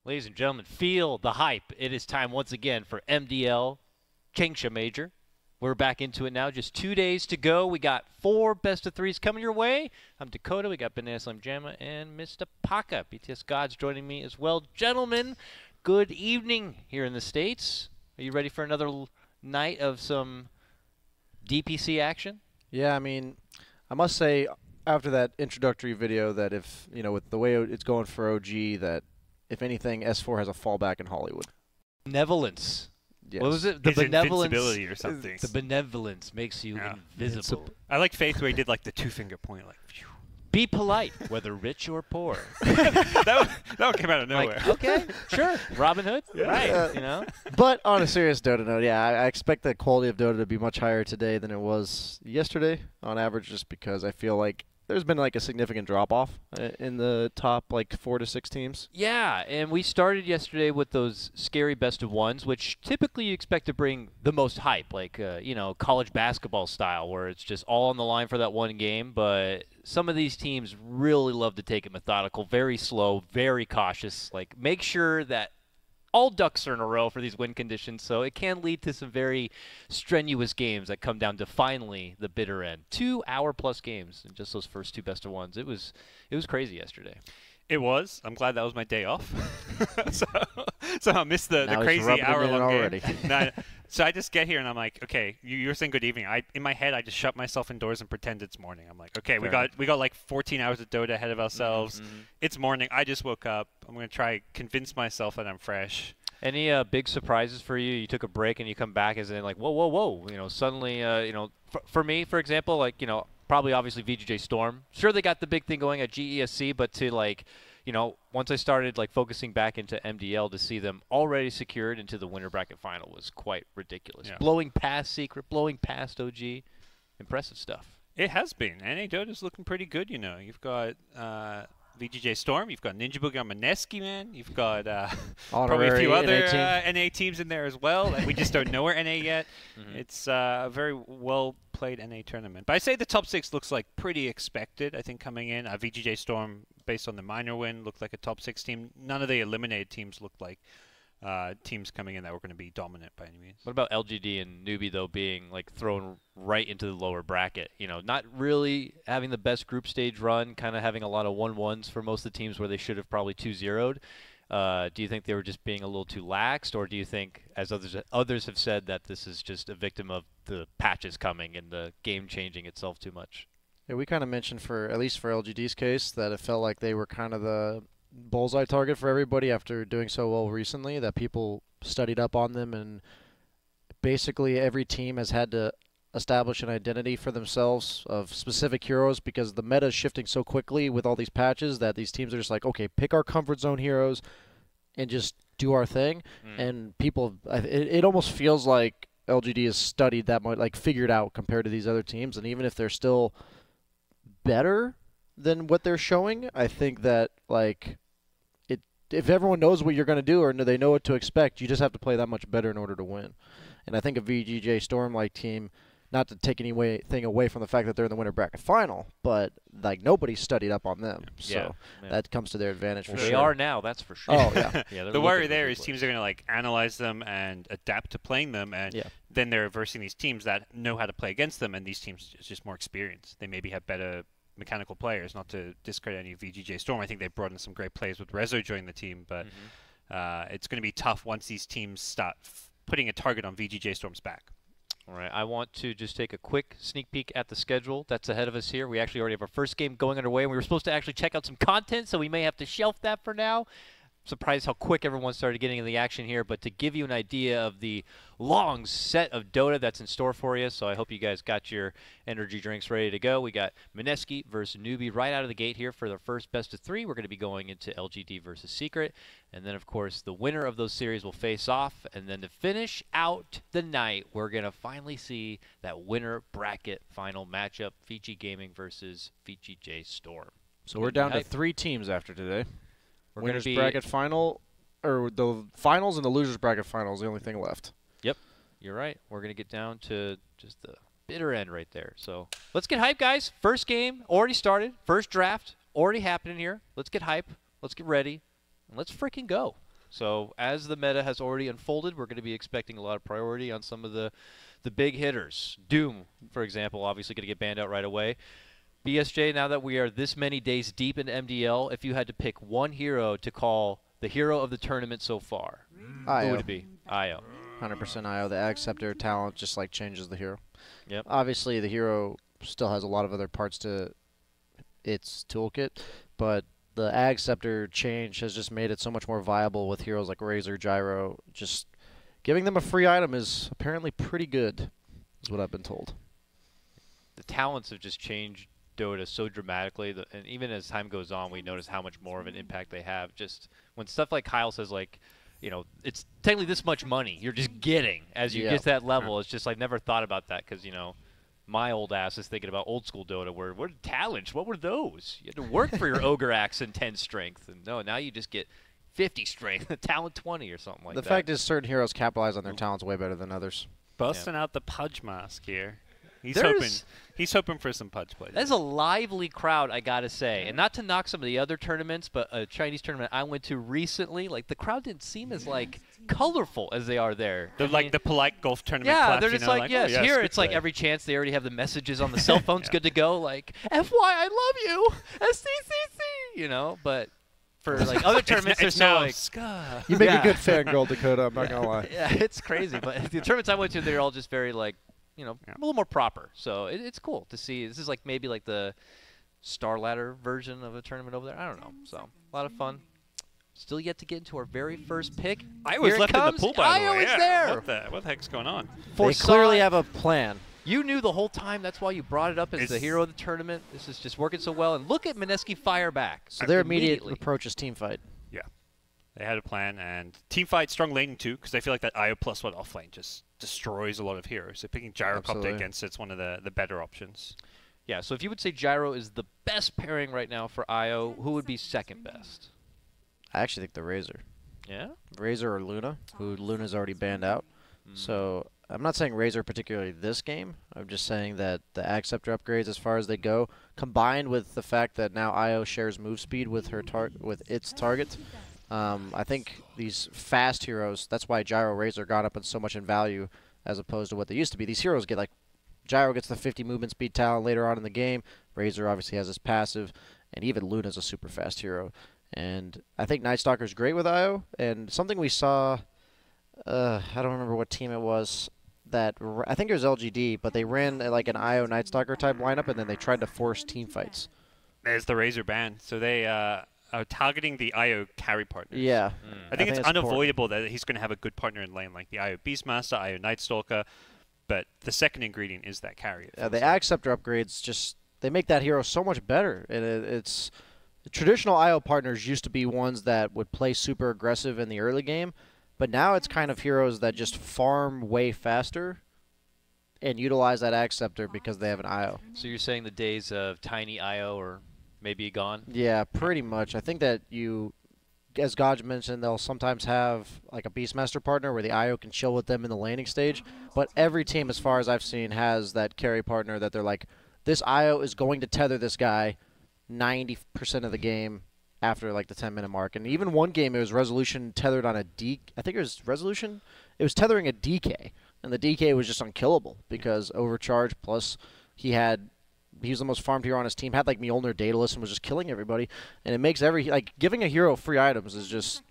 Ladies and gentlemen, feel the hype. It is time once again for MDL Changsha Major. We're back into it now. Just 2 days to go. We got 4 best of 3s coming your way. I'm Dakota. We got Banana Slam Jamma and Mr. Paka. BTS Gods joining me as well. Gentlemen, good evening here in the States. Are you ready for another night of some DPC action? Yeah, I mean, I must say after that introductory video that if, with the way it's going for OG, that if anything, S4 has a fallback in Hollywood. Benevolence. Yes. What was it? The invincibility or something. The benevolence makes you invisible. I like Faith where he did like the 2-finger point, like. Phew. Be polite, whether rich or poor. that one came out of nowhere. Like, okay, sure. Robin Hood, right? But on a serious Dota note, yeah, I expect the quality of Dota to be much higher today than it was yesterday on average, just because I feel like there's been like a significant drop-off in the top 4 to 6 teams. Yeah, and we started yesterday with those scary best-of-1s, which typically you expect to bring the most hype, like, college basketball style, where it's just all on the line for that one game. But some of these teams really love to take it methodical, very slow, very cautious. Like, make sure that all ducks are in a row for these win conditions, so it can lead to some very strenuous games that come down to finally the bitter end. 2-hour-plus games in just those first 2 best-of-1s. It was crazy yesterday. It was. I'm glad that was my day off. so I missed the crazy hour-long game. No, so I just get here and I'm like, okay, you were saying good evening. In my head, I just shut myself indoors and pretend it's morning. I'm like, okay, we got like 14 hours of Dota ahead of ourselves. Mm-hmm. It's morning. I just woke up. I'm gonna try convince myself that I'm fresh. Any big surprises for you? You took a break and you come back as in like, whoa. Suddenly, for me, for example, probably obviously VGJ Storm. Sure, they got the big thing going at GESC, but to once I started focusing back into MDL to see them already secured into the winter bracket final was quite ridiculous. Yeah. Blowing past Secret, blowing past OG, impressive stuff. It has been. NA Dota's looking pretty good. You've got VGJ Storm, you've got Ninja Boogie on Mineski, man. You've got probably a few other NA teams in there as well. We just don't know where NA yet. Mm-hmm. It's a very well-played NA tournament. But I say the top 6 looks like pretty expected, I think, coming in. VGJ Storm, based on the minor win, looked like a top 6 team. None of the eliminated teams looked like teams coming in that were going to be dominant by any means. What about LGD and Newbee, though, being thrown right into the lower bracket? Not really having the best group stage run, kind of having a lot of 1-1s for most of the teams where they should have probably 2-0'd. Do you think they were just being a little too laxed, or do you think, as others have said, that this is just a victim of the patches coming and the game changing itself too much? Yeah, we kind of mentioned at least for LGD's case, that it felt like they were kind of the bullseye target for everybody after doing so well recently, that people studied up on them, and basically every team has had to establish an identity for themselves of specific heroes, because the meta is shifting so quickly with all these patches that these teams are just like, okay, pick our comfort zone heroes and just do our thing. And people, it almost feels like LGD has studied that much, figured out compared to these other teams, and even if they're still better than what they're showing, I think that if everyone knows what you're going to do or they know what to expect, you just have to play that much better in order to win. And I think a VGJ Storm team, not to take anything away from the fact that they're in the winter bracket final, but nobody studied up on them, so that comes to their advantage for sure. They are now, that's for sure. Oh yeah. The worry there is teams are going to analyze them and adapt to playing them, and then they're versing these teams that know how to play against them, and these teams is just more experienced. They maybe have better mechanical players, not to discredit any of VGJ Storm. I think they brought in some great players with Rezo joining the team, but it's going to be tough once these teams start putting a target on VGJ Storm's back. All right, I want to just take a quick sneak peek at the schedule that's ahead of us here. We actually already have our first game going underway, and we were supposed to actually check out some content, so we may have to shelf that for now. Surprised how quick everyone started getting in the action here, but to give you an idea of the long set of Dota that's in store for you, so I hope you guys got your energy drinks ready to go. We got Mineski versus Newbee right out of the gate here for the first best of 3. We're going to be going into LGD versus Secret, and then of course the winner of those series will face off, and then to finish out the night, we're going to finally see that winner bracket final matchup, Fiji Gaming versus VGJ Storm. So we're down to 3 teams after today. Winners bracket final, or the finals and the losers bracket final is the only thing left. Yep, you're right. We're going to get down to just the bitter end right there. So let's get hype, guys. First game already started. First draft already happening here. Let's get hype. Let's get ready. And let's freaking go. So as the meta has already unfolded, we're going to be expecting a lot of priority on some of the big hitters. Doom, for example, obviously going to get banned out right away. BSJ, now that we are this many days deep into MDL, if you had to pick one hero to call the hero of the tournament so far, who would it be? Io. 100% Io. The Ag Scepter talent just like changes the hero. Yep. Obviously, the hero still has a lot of other parts to its toolkit, but the Ag Scepter change has just made it so much more viable with heroes like Razor, Gyro. Just giving them a free item is apparently pretty good, is what I've been told. The talents have just changed Dota so dramatically, and even as time goes on, we notice how much more of an impact they have. Just when stuff like Kyle says, like, you know, it's technically this much money you're just getting as you get to that level. It's just, I never thought about that because, you know, my old ass is thinking about old school Dota where what talents, what were those? You had to work for your Ogre Axe and 10 strength. And no, now you just get 50 strength, talent 20 or something like that. The fact is certain heroes capitalize on their talents way better than others. Busting out the Pudge mask here. He's hoping for some Pudge play. That's a lively crowd, I gotta say, and not to knock some of the other tournaments, but a Chinese tournament I went to recently, like the crowd didn't seem as like colorful as they are there. They're like the polite golf tournament. Yeah, claps, they're just you know, like yes. Oh, yes, Here it's play. like every chance they already have the messages on the cell phones good to go, like FY I love you, SCCC, you know. But for like other tournaments, they're so like you make a good fangirl, Dakota. I'm not gonna lie. Yeah, it's crazy. But the tournaments I went to, they're all just very like, you know, a little more proper. So it's cool to see. This is like maybe like the Star Ladder version of a tournament over there. I don't know. So a lot of fun. Still yet to get into our very first pick. I was left in the pool, by the way. Is there. What the heck's going on? They clearly have a plan. You knew the whole time. That's why you brought it up as the hero of the tournament. This is just working so well. And look at Mineski fire back. So their immediate approach is team fight. Yeah. They had a plan, and team fight, strong laning too, because I feel like that IO plus one offlane just destroys a lot of heroes. So picking Gyrocopter against it's one of the better options. Yeah, so if you would say Gyro is the best pairing right now for IO, who would be second best? I actually think the Razor. Yeah? Razor or Luna, who Luna's already banned out. So I'm not saying Razor particularly this game. I'm just saying that the Ag Scepter upgrades as far as they go, combined with the fact that now IO shares move speed with her with its target. I think these fast heroes, that's why Gyro Razor got up in so much in value as opposed to what they used to be. These heroes get like, Gyro gets the 50 movement speed talent later on in the game. Razor obviously has his passive, and even Luna's a super fast hero. And I think Night Stalker's great with IO, and something we saw, I don't remember what team it was, that I think it was LGD, but they ran like an IO Night Stalker type lineup, and then they tried to force team fights. There's the Razor ban. So they are targeting the IO carry partners. Yeah. I think it's unavoidable that he's going to have a good partner in lane, like the IO Beastmaster, IO Night Stalker, but the second ingredient is that carry. The Ag Scepter upgrades just, they make that hero so much better. And it's traditional IO partners used to be ones that would play super aggressive in the early game, but now it's kind of heroes that just farm way faster and utilize that Ag Scepter because they have an IO. So you're saying the days of tiny IO are maybe gone? Yeah, pretty much. I think that as Gaj mentioned, they'll sometimes have like a Beastmaster partner where the IO can chill with them in the laning stage, but every team, as far as I've seen, has that carry partner that they're like, this IO is going to tether this guy 90% of the game after like the 10-minute mark. And even one game, it was Resolution tethered on a D. I think it was Resolution. It was tethering a DK, and the DK was just unkillable because overcharge. Plus, he was the most farmed hero on his team. Had like Mjolnir, Daedalus, and was just killing everybody. And it makes giving a hero free items is just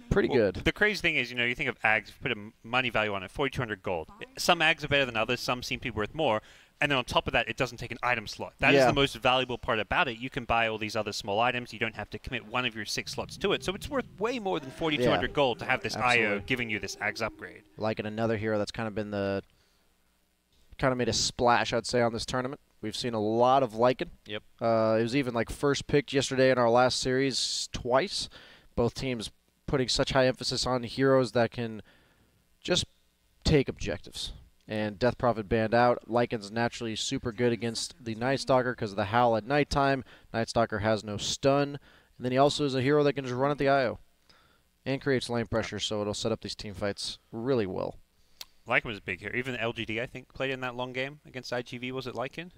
pretty good. The crazy thing is, you think of Ags, put a money value on it, 4,200 gold. Some Ags are better than others. Some seem to be worth more. And then on top of that, it doesn't take an item slot. That is the most valuable part about it. You can buy all these other small items. You don't have to commit one of your 6 slots to it. So it's worth way more than 4,200 gold to have this IO giving you this Ags upgrade. Like in another hero that's kind of been made a splash, I'd say, on this tournament. We've seen a lot of Lycan. Yep. It was even like first picked yesterday in our last series twice. Both teams putting such high emphasis on heroes that can just take objectives. And Death Prophet banned out. Lycan's naturally super good against the Night Stalker because of the howl at nighttime. Night Stalker has no stun. And then he also is a hero that can just run at the IO. And creates lane pressure, so it'll set up these team fights really well. Lycan was a big hero. Even LGD, I think, played in that long game against IGV. Was it Lycan?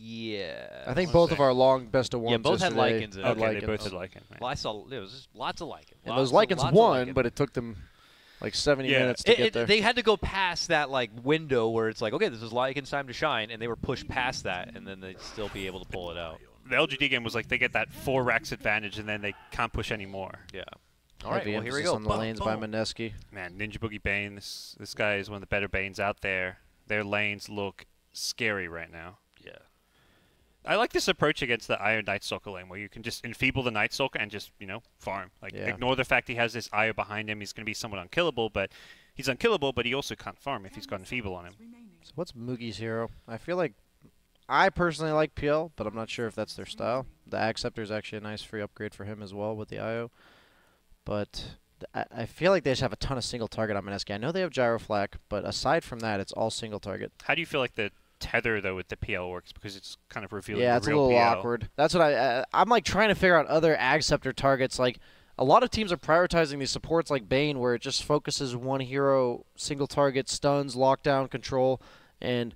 Yeah. I think both of our long best of ones. Yeah, both had yesterday lichens in it. had Okay, they lichens. both had lichen. Right. Well, I saw it was just lots of lichen. And those lichens won, but it took them like 70 minutes to get there. They had to go past that like window where it's like, okay, this is lichens time to shine, and they were pushed past that, and then they'd still be able to pull it out. The LGD game was like they get that 4 racks advantage, and then they can't push anymore. Yeah. All right, well, here we go. On the lanes by Mineski. Man, Ninja Boogie Bane, this guy is one of the better Banes out there. Their lanes look scary right now. Yeah. I like this approach against the Io Night Stalker lane, where you can just enfeeble the Night Stalker and just, farm. Like, ignore the fact he has this Io behind him. He's going to be somewhat unkillable, but he's unkillable, but he also can't farm if he's got enfeeble on him. So what's Moogie's hero? I feel like I personally like PL, but I'm not sure if that's their style. The Acceptor is actually a nice free upgrade for him as well with the IO. But I feel like they just have a ton of single target on Mineski. I know they have gyro flak, but aside from that, it's all single target. How do you feel like the tether, though, with the PL works? Because it's kind of revealing Yeah, the it's a real little PL. awkward. That's what I'm like trying to figure out other Acceptor targets. Like, a lot of teams are prioritizing these supports like Bane, where it just focuses one hero, single target, stuns, lockdown, control, and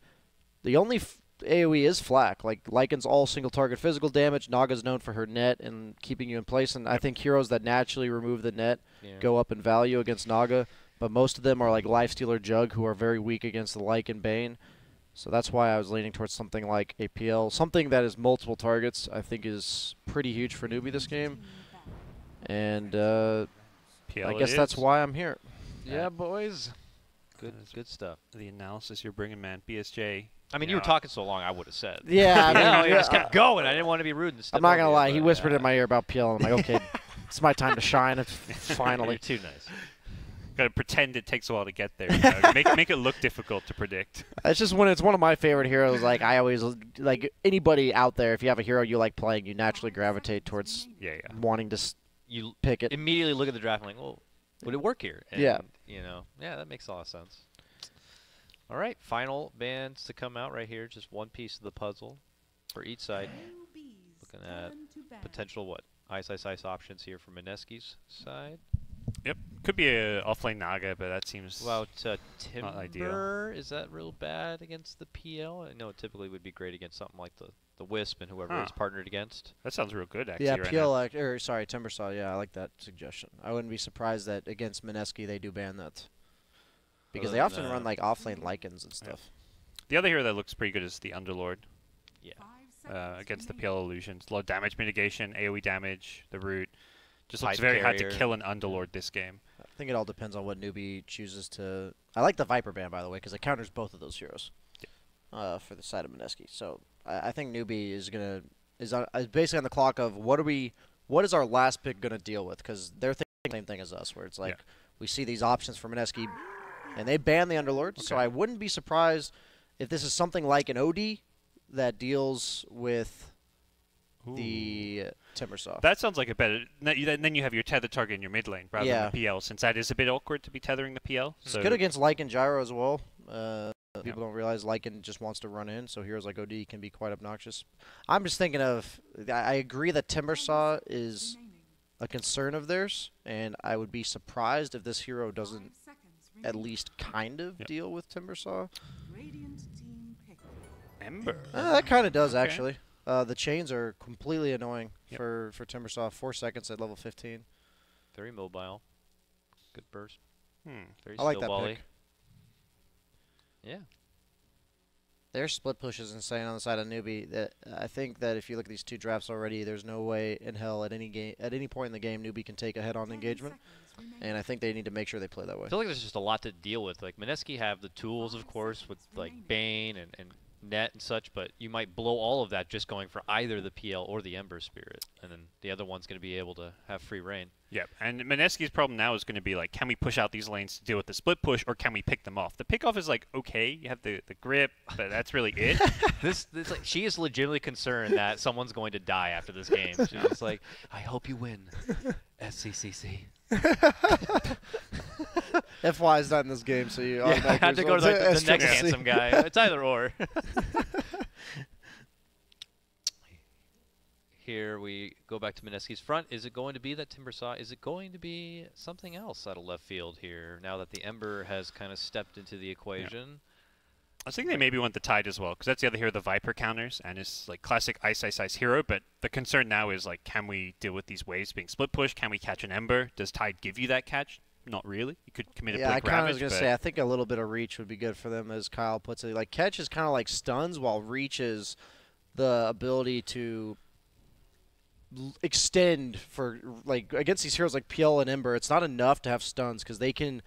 the only AoE is flak. Like, Lycan's all single target physical damage. Naga's known for her net and keeping you in place, and I think heroes that naturally remove the net go up in value against Naga, but most of them are like Lifestealer Jug, who are very weak against the Lycan Bane. So that's why I was leaning towards something like APL. Something that is multiple targets, I think, is pretty huge for Newbee this game. And PL I guess that's why I'm here. Yeah, boys. Good stuff. The analysis you're bringing, man. BSJ. I mean, you were talking so long, I would have said. Yeah, I mean, you just kept going. I didn't want to be rude. And I'm not going to lie. He whispered in my ear about PL, and I'm like, okay, it's my time to shine. Finally. You're too nice. Gotta pretend it takes a while to get there. You know? make it look difficult to predict. It's just when it's one of my favorite heroes. Like, I always like anybody out there. If you have a hero you like playing, you naturally gravitate towards wanting to pick it. Immediately look at the draft and like, well, would it work here? And, yeah. That makes a lot of sense. All right, final bands to come out right here. Just one piece of the puzzle for each side. Looking at potential ice options here for Mineski's side. Yep, could be a offlane Naga, but that seems Timber, not ideal. Is that real bad against the PL? I know it typically would be great against something like the Wisp and whoever he's partnered against. That sounds real good, actually. Yeah, right PL, now. Timbersaw. Yeah, I like that suggestion. I wouldn't be surprised that against Mineski they do ban that. Because they often run like offlane Lycans and stuff. Yeah. The other hero that looks pretty good is the Underlord. Yeah. Against the PL illusions. Low damage mitigation, AoE damage, the root. Just looks Pipe very hard carrier. to kill an Underlord this game. I think it all depends on what Newbee chooses to... I like the Viper ban, by the way, because it counters both of those heroes for the side of Mineski. So I think Newbee is basically on the clock of what is our last pick going to deal with? Because they're thinking the same thing as us, where it's like we see these options for Mineski, and they ban the Underlord. So I wouldn't be surprised if this is something like an OD that deals with the Timbersaw. That sounds like a better... Then you have your tether target in your mid lane rather than the PL, since that is a bit awkward to be tethering the PL. It's good against Lycan Gyro as well. People don't realize Lycan just wants to run in, so heroes like OD can be quite obnoxious. I'm just thinking of... I agree that Timbersaw is a concern of theirs, and I would be surprised if this hero doesn't at least kind of deal with Timbersaw. Ember. That kind of does, actually. The chains are completely annoying for Timbersaw. 4 seconds at level 15. Very mobile. Good burst. Very I like that Wally. pick. Yeah. Their split push is insane on the side of Newbee. I think that if you look at these two drafts already, there's no way in hell at any point in the game Newbee can take a head-on engagement. And I think they need to make sure they play that way. I feel like there's just a lot to deal with. Like, Mineski have the tools, of course, with like Bane and net and such, but you might blow all of that just going for either the PL or the Ember Spirit, and then the other one's going to be able to have free reign. Yep, and Mineski's problem now is going to be like, can we push out these lanes to deal with the split push, or can we pick them off? The pick off is like, okay, you have the grip, but that's really it. This like, she is legitimately concerned that someone's going to die after this game. She's just like, I hope you win, SCCC. FY is not in this game, so you I had to go to the next handsome guy. It's either or. Here we go back to Mineski's front. Is it going to be that Timbersaw? Is it going to be something else out of left field here now that the Ember has kind of stepped into the equation? I was thinking they maybe want the Tide as well, because that's the other hero, the Viper counters, and it's like classic Ice Ice Ice hero, but the concern now is like, can we deal with these waves being split push? Can we catch an Ember? Does Tide give you that catch? Not really. You could commit a Blink I kind of was Ravage, going to say, I think a little bit of reach would be good for them, as Kyle puts it. Like, catch is kind of like stuns, while reach is the ability to extend for, like, against these heroes like PL and Ember. It's not enough to have stuns, because they can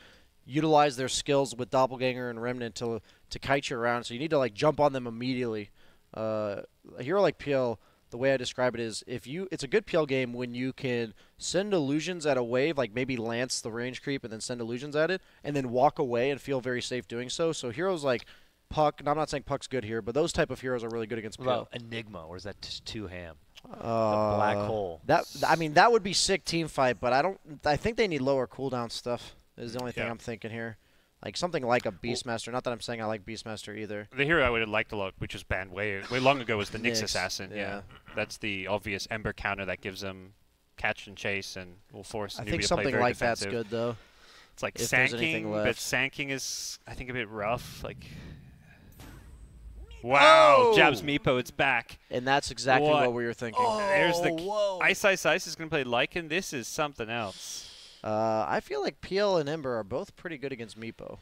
utilize their skills with Doppelganger and Remnant to kite you around, so you need to, like, jump on them immediately. A hero like PL, the way I describe it is, it's a good PL game when you can send illusions at a wave, like maybe Lance the range creep and then send illusions at it, and then walk away and feel very safe doing so. So heroes like Puck, and I'm not saying Puck's good here, but those type of heroes are really good against PL. Well, Enigma, or is that just too ham? The black hole. That would be sick team fight, but I think they need lower cooldown stuff, is the only thing I'm thinking here. Like something like a Beastmaster. Not that I'm saying I like Beastmaster either. The hero I would have liked a lot, which was banned way long ago, was the Nyx Assassin. Yeah. That's the obvious Ember counter that gives them catch and chase and will force Newbee to play very I think something like defensive. that's good, though. It's like sanking, but sanking is, I think, a bit rough. Like, wow, Jabs Meepo, it's back. And that's exactly what we were thinking. There's the Ice Ice Ice is going to play Lycan. This is something else. I feel like PL and Ember are both pretty good against Meepo.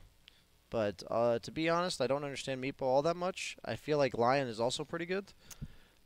But to be honest, I don't understand Meepo all that much. I feel like Lion is also pretty good.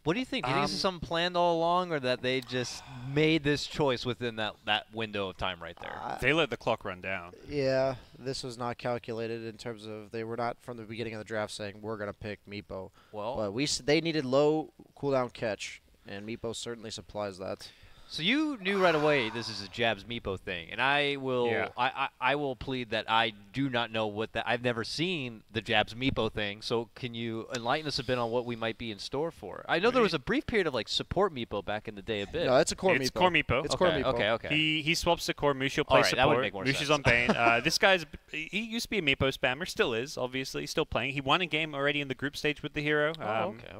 What do you think? Do you think this is something planned all along, or that they just made this choice within that window of time right there? They let the clock run down. Yeah, this was not calculated in terms of, they were not from the beginning of the draft saying we're going to pick Meepo. Well, but they needed low cooldown catch, and Meepo certainly supplies that. So you knew right away this is a Jabs Meepo thing, and I will I will plead that I do not know what that. I've never seen the Jabs Meepo thing. So can you enlighten us a bit on what we might be in store for? I know there was a brief period of like support Meepo back in the day a bit. No, it's a core Meepo. It's core Meepo. It's core Meepo. Okay. He swaps to core. Mushi will play support. That would make more Mushi's sense. on Bane. This guy's he used to be a Meepo spammer, still is obviously still playing. He won a game already in the group stage with the hero.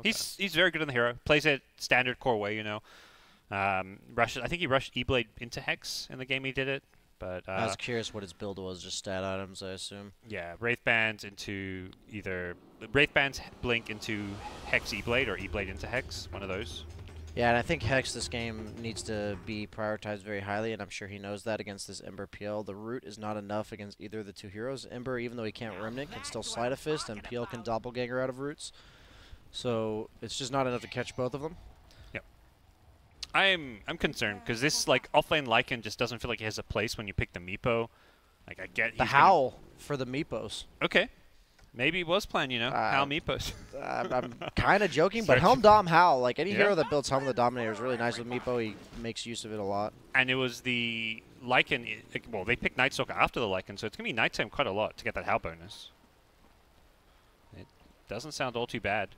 He's very good on the hero. Plays it standard core way, you know. I think he rushed E-Blade into Hex in the game he did it. But I was curious what his build was, just stat items, I assume. Yeah, Wraith Bands into either Wraith Bands blink into Hex E-Blade or E-Blade into Hex, one of those. Yeah, and I think Hex this game needs to be prioritized very highly, and I'm sure he knows that against this Ember PL. The root is not enough against either of the two heroes. Ember, even though he can't Remnant, can still Sleight of Fist, and PL can Doppelganger out of roots. So it's just not enough to catch both of them. I'm concerned because this like offlane Lycan just doesn't feel like it has a place when you pick the Meepo. Like I get the Howl for the Meepos. Okay, maybe it was planned, you know, Howl Meepos. I'm kind of joking, but Helm Dom Howl, like any hero that builds Helm the Dominator is really nice with Meepo. He makes use of it a lot. And it was the Lycan. Well, they picked Nightstalker after the Lycan, so it's gonna be nighttime quite a lot to get that Howl bonus. It doesn't sound all too bad.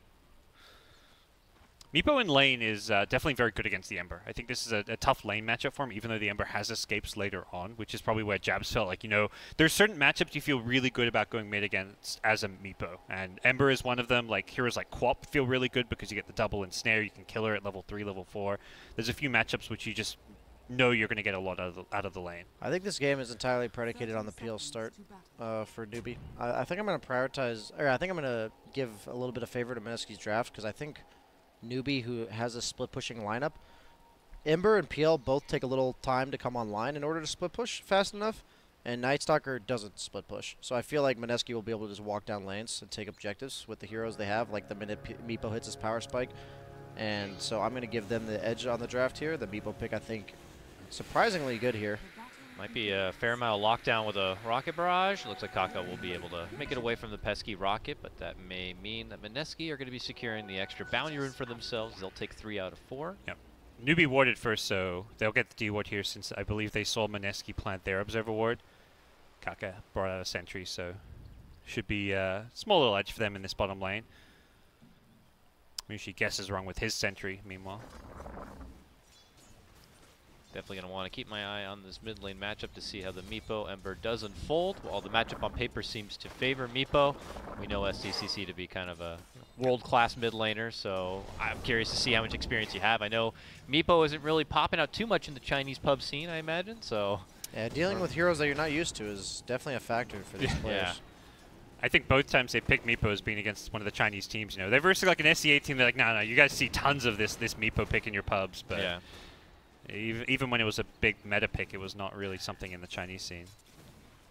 Meepo in lane is definitely very good against the Ember. I think this is a tough lane matchup for him, even though the Ember has escapes later on, which is probably where Jabs felt like, you know, there's certain matchups you feel really good about going mid against as a Meepo. And Ember is one of them. Like heroes like Quap feel really good because you get the double and snare. You can kill her at level 3, level 4. There's a few matchups which you just know you're going to get a lot out of the lane. I think this game is entirely predicated on the PL start for Newbee. I think I'm going to prioritize, or I think I'm going to give a little bit of favor to Mineski's draft because I think Newbee, who has a split pushing lineup, Ember and PL both take a little time to come online in order to split push fast enough, and Nightstalker doesn't split push. So I feel like Mineski will be able to just walk down lanes and take objectives with the heroes they have, like the minute Meepo hits his power spike. And so I'm going to give them the edge on the draft here. The Meepo pick, I think, surprisingly good here. Might be a fair amount of lockdown with a Rocket Barrage. Looks like Kaka will be able to make it away from the pesky Rocket, but that may mean that Mineski are going to be securing the extra bounty rune for themselves. They'll take 3 out of 4. Yep. Newbee warded first, so they'll get the D-ward here since I believe they saw Mineski plant their Observer ward. Kaka brought out a sentry, so should be a small little edge for them in this bottom lane. Mushi guesses wrong with his sentry, meanwhile. Definitely going to want to keep my eye on this mid lane matchup to see how the Meepo Ember does unfold. While the matchup on paper seems to favor Meepo, we know SDCC to be kind of a world-class mid laner, so I'm curious to see how much experience you have. I know Meepo isn't really popping out too much in the Chinese pub scene, I imagine, so... Yeah, dealing with heroes that you're not used to is definitely a factor for these players. I think both times they picked Meepo as being against one of the Chinese teams. You know, they're versus like an SEA team. They're like, no, you guys see tons of this Meepo pick in your pubs. But yeah. Even when it was a big meta pick, it was not really something in the Chinese scene.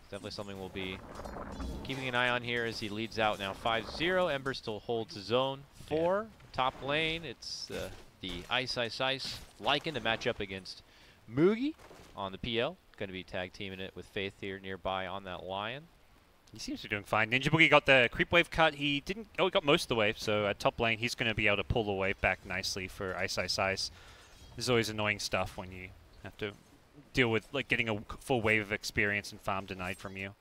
Definitely something we'll be keeping an eye on here as he leads out now 5-0. Ember still holds zone 4. Top lane, it's the Ice Lycan to match up against Moogie on the PL. Going to be tag teaming it with Faith here nearby on that Lion. He seems to be doing fine. Ninja Boogie got the creep wave cut. He didn't. Oh, he got most of the wave. So at top lane, he's going to be able to pull the wave back nicely for Ice. This is always annoying stuff when you have to deal with like getting a full wave of experience and farm denied from you.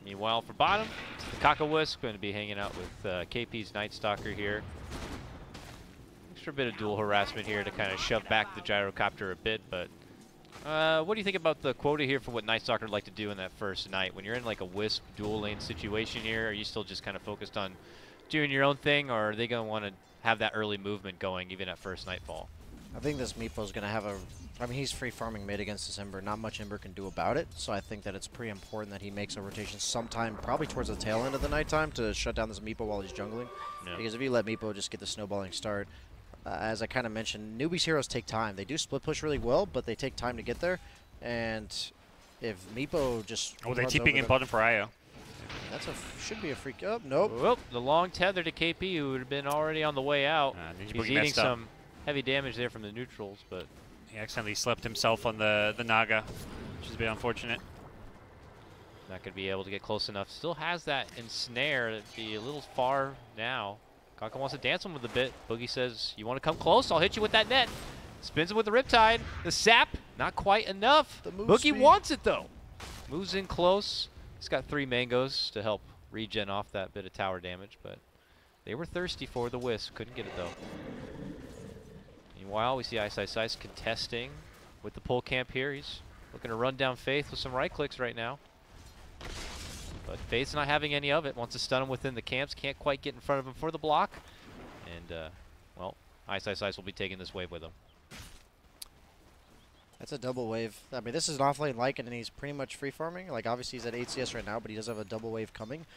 Meanwhile, for bottom, the Kakawisk going to be hanging out with KP's Night Stalker here. Extra bit of dual harassment here to kind of shove back the gyrocopter a bit, but what do you think about the quota here for what Night Stalker would like to do in that first night? When you're in like a Wisp dual lane situation here, are you still just kind of focused on doing your own thing, or are they going to want to have that early movement going even at first Nightfall? I think this Meepo's going to have a... I mean, he's free farming mid against this Ember. Not much Ember can do about it, so I think that it's pretty important that he makes a rotation sometime, probably towards the tail end of the nighttime, to shut down this Meepo while he's jungling. Yeah. Because if you let Meepo just get the snowballing start, as I kind of mentioned, Newbee's heroes take time. They do split push really well, but they take time to get there. And if Meepo just... Oh, they're TPing in bottom for IO. That's should be a freak up. Nope. Whoop, the long tether to KP, who would have been already on the way out. He's eating some heavy damage there from the neutrals, but... He accidentally slept himself on the Naga, which is a bit unfortunate. Not going to be able to get close enough. Still has that ensnare. That'd be a little far now. Kaka wants to dance him with a bit. Boogie says, you want to come close? I'll hit you with that net. Spins it with the Riptide. The sap, not quite enough. Boogie wants it, though. Moves in close. He's got 3 mangoes to help regen off that bit of tower damage, but they were thirsty for the Wisp. Couldn't get it, though. Meanwhile, we see Ice contesting with the pull camp here. He's looking to run down Faith with some right clicks right now. But Faith's not having any of it. Wants to stun him within the camps. Can't quite get in front of him for the block. And, well, Ice will be taking this wave with him. That's a double wave. I mean, this is an offlane Lycan, and he's pretty much free farming. Like, obviously, he's at 8 CS right now, but he does have a double wave coming.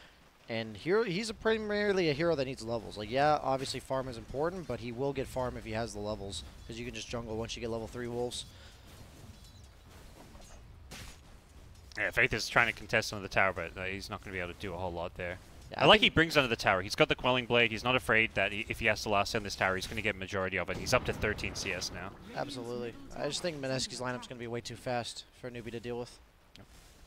And here, he's primarily a hero that needs levels. Like, yeah, obviously farm is important, but he will get farm if he has the levels, because you can just jungle once you get level 3 wolves. Yeah, Faith is trying to contest under the tower, but he's not going to be able to do a whole lot there. Yeah, I like he brings under the tower. He's got the Quelling Blade. He's not afraid that if he has to last in this tower, he's going to get majority of it. He's up to 13 CS now. Absolutely. I just think Mineski's lineup's going to be way too fast for a Newbee to deal with.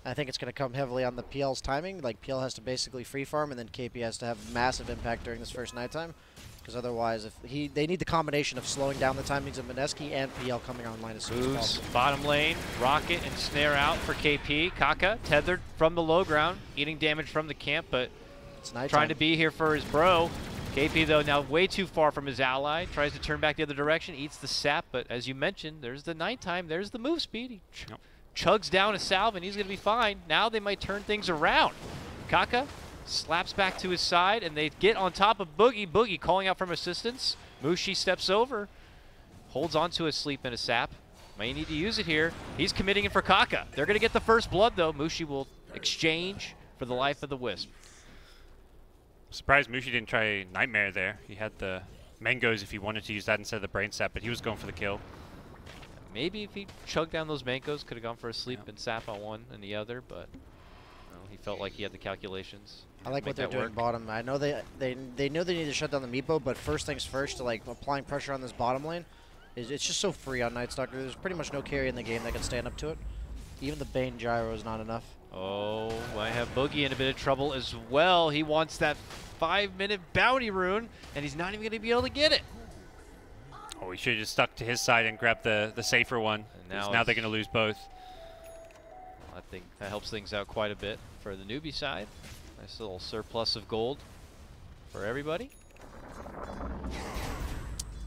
I think it's going to come heavily on the PL's timing. Like, PL has to basically free farm, and then KP has to have massive impact during this first nighttime. Because otherwise, they need the combination of slowing down the timings of Mineski and PL coming online as soon as possible. Bottom lane, rocket and snare out for KP. Kaka tethered from the low ground, eating damage from the camp, but it's nighttime. Trying to be here for his bro. KP, though, now way too far from his ally. Tries to turn back the other direction, eats the sap, but as you mentioned, there's the nighttime, there's the move speed. He chugs down a salve, and he's going to be fine. Now they might turn things around. Kaka slaps back to his side, and they get on top of Boogie. Boogie calling out from assistance. Mushi steps over, holds onto his sleep and a sap. May need to use it here. He's committing it for Kaka. They're going to get the first blood, though. Mushi will exchange for the life of the Wisp. Surprised Mushi didn't try Nightmare there. He had the mangoes if he wanted to use that instead of the brain sap, but he was going for the kill. Maybe if he chugged down those mangoes, could have gone for a sleep and sap on one and the other, but he felt like he had the calculations. I like what they're doing bottom. I know they know they need to shut down the Meepo, but first things first, to like applying pressure on this bottom lane, it's just so free on Night Stalker. There's pretty much no carry in the game that can stand up to it. Even the Bane gyro is not enough. Oh, I have Boogie in a bit of trouble as well. He wants that 5-minute bounty rune, and he's not even going to be able to get it. Oh, he should have just stuck to his side and grabbed the safer one. Now they're going to lose both. I think that helps things out quite a bit for the Newbee side. Nice little surplus of gold for everybody.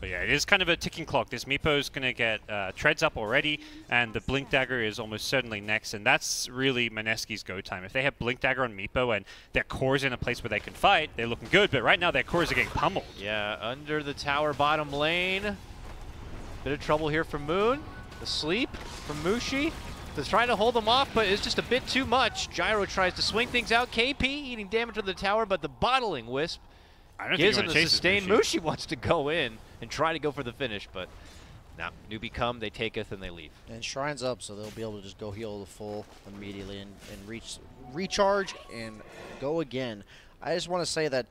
But yeah, it is kind of a ticking clock. This Meepo's going to get treads up already, and the Blink Dagger is almost certainly next, and that's really Mineski's go time. If they have Blink Dagger on Meepo and their core's in a place where they can fight, they're looking good, but right now their cores are getting pummeled. Yeah, under the tower bottom lane. Bit of trouble here from Moon. The sleep from Mushi. They're trying to hold them off, but it's just a bit too much. Gyro tries to swing things out. KP eating damage to the tower, but the bottling Wisp gives him the sustained. Mushi wants to go in and try to go for the finish, but now Newbee come, they taketh, and they leave. And Shrine's up, so they'll be able to just go heal the full immediately and recharge and go again. I just want to say that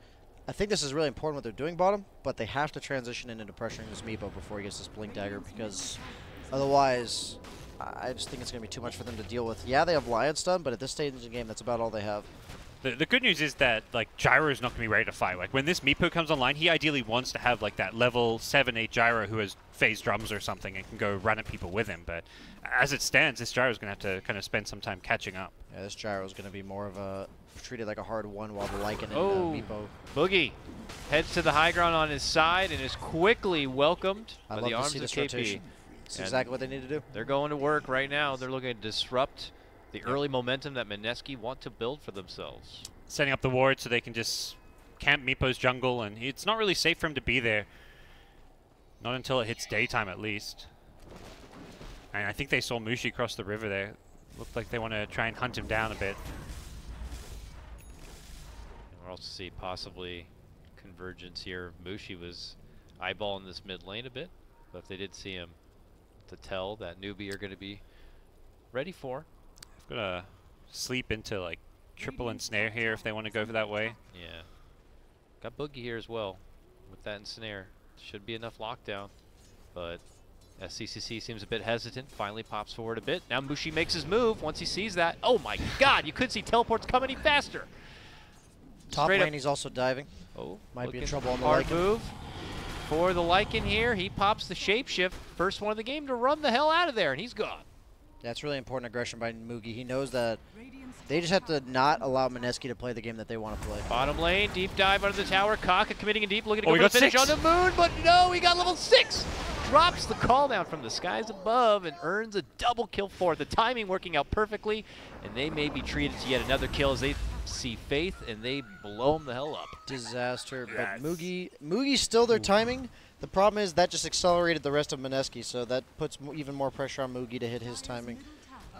I think this is really important what they're doing bottom, but they have to transition into pressuring this Meepo before he gets this Blink Dagger, because otherwise I just think it's going to be too much for them to deal with. Yeah, they have Lion Stun, but at this stage in the game, that's about all they have. The good news is that like Gyro is not going to be ready to fight. Like when this Meepo comes online, he ideally wants to have like that level 7-8 Gyro who has phase drums or something and can go run at people with him. But as it stands, this Gyro is going to have to kind of spend some time catching up. Yeah, this Gyro is going to be more of a treated like a hard one, while the Lycan and Meepo. Boogie heads to the high ground on his side and is quickly welcomed by the arms of KP. Rotation. That's exactly what they need to do. They're going to work right now. They're looking to disrupt the early momentum that Mineski want to build for themselves. Setting up the ward so they can just camp Meepo's jungle, and it's not really safe for him to be there. Not until it hits daytime, at least. And I think they saw Mushi cross the river there. Looked like they want to try and hunt him down a bit. We'll also see possibly convergence here. Mushi was eyeballing this mid lane a bit, but if they did see him, to tell that Newbee are going to be ready for. I've got to sleep into like triple ensnare here if they want to go for that way. Yeah. Got Boogie here as well with that ensnare. Should be enough lockdown, but SCCC seems a bit hesitant. Finally pops forward a bit. Now Mushi makes his move once he sees that. Oh my god, you couldn't see teleports come any faster. Top lane, he's also diving. Oh, might be in trouble on the hard Lycan. Move for the Lycan here. He pops the shapeshift. First one of the game to run the hell out of there, and he's gone. That's really important aggression by Mugi. He knows that they just have to not allow Mineski to play the game that they want to play. Bottom lane, deep dive under the tower. Kaka committing in deep, looking to go for the finish on the moon, but no, he got level 6. Drops the call down from the skies above and earns a double kill for it. The timing working out perfectly, and they may be treated to yet another kill as they see Faith and they blow him the hell up. Disaster, but Mugi's still their timing. The problem is that just accelerated the rest of Mineski, so that puts even more pressure on Mugi to hit his timing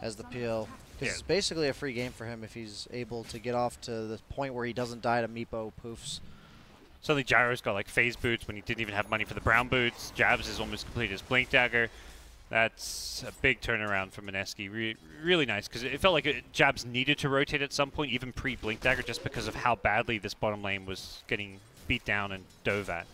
as the PL. Because it's basically a free game for him if he's able to get off to the point where he doesn't die to Meepo poofs. Suddenly Gyro's got like phase boots when he didn't even have money for the brown boots. Jabs is almost completed his Blink Dagger. That's a big turnaround for Mineski. Really nice, because it felt like Jabs needed to rotate at some point, even pre-Blink Dagger, just because of how badly this bottom lane was getting beat down and dove at.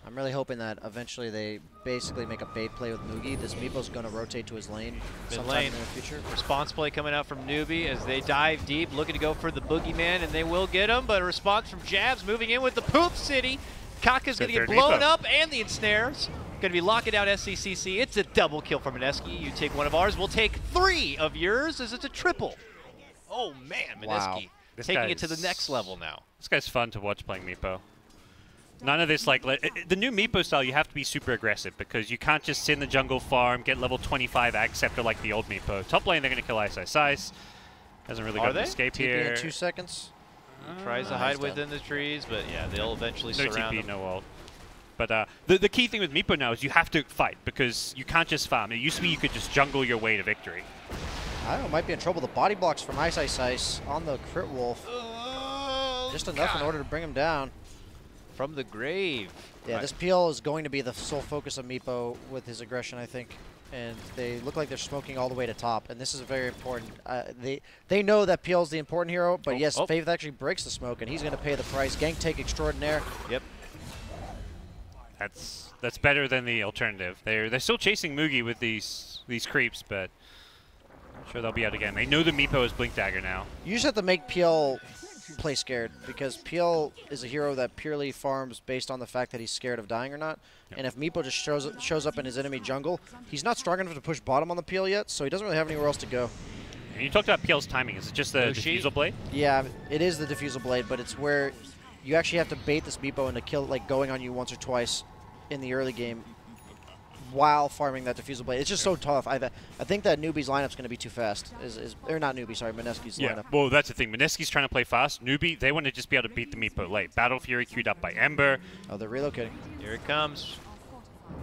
I'm really hoping that eventually they basically make a bait play with Mugi. This Meepo's going to rotate to his lane sometime in the future. Response play coming out from Newbee as they dive deep, looking to go for the boogeyman, and they will get him, but a response from Jabs moving in with the Poop City. Kaka's going to get blown up, and the ensnares. Going to be locking down SCCC. It's a double kill from Mineski. You take one of ours, we'll take 3 of yours as it's a triple. Oh man, Mineski taking it to the next level now. This guy's fun to watch playing Meepo. None of this, like, the new Meepo style, you have to be super aggressive because you can't just sit in the jungle farm, get level 25 Acceptor like the old Meepo. Top lane, they're going to kill Ice Ice Ice. Hasn't really got an escape here. TP in 2 seconds. Tries to hide within the trees, but yeah, they'll eventually surround him. No ult. But the key thing with Meepo now is you have to fight because you can't just farm. It used to be you could just jungle your way to victory. I don't know, might be in trouble. The body blocks from Ice Ice Ice on the Crit Wolf. Just enough in order to bring him down. From the grave. Yeah, this PL is going to be the sole focus of Meepo with his aggression, I think. And they look like they're smoking all the way to top, and this is very important. They know that PL's the important hero, but yes, Faith actually breaks the smoke, and he's going to pay the price. Gank take extraordinaire. Yep. That's better than the alternative. They're still chasing Mugi with these creeps, but I'm sure they'll be out again. They know the Meepo is Blink Dagger now. You just have to make PL play scared, because PL is a hero that purely farms based on the fact that he's scared of dying or not. Yep. And if Meepo just shows up in his enemy jungle, he's not strong enough to push bottom on the PL yet, so he doesn't really have anywhere else to go. And you talked about PL's timing. Is it just the Diffusal Blade? Yeah, it is the Diffusal Blade, but it's where you actually have to bait this Meepo into kill, like going on you once or twice in the early game while farming that Diffusal Blade. It's just so tough. I think that Newbee's lineup's going to be too fast. Or not Newbee, sorry, Mineski's lineup. Well, that's the thing. Mineski's trying to play fast. Newbee, they want to just be able to beat the Meepo late. Battle Fury queued up by Ember. Oh, they're relocating. Here it comes.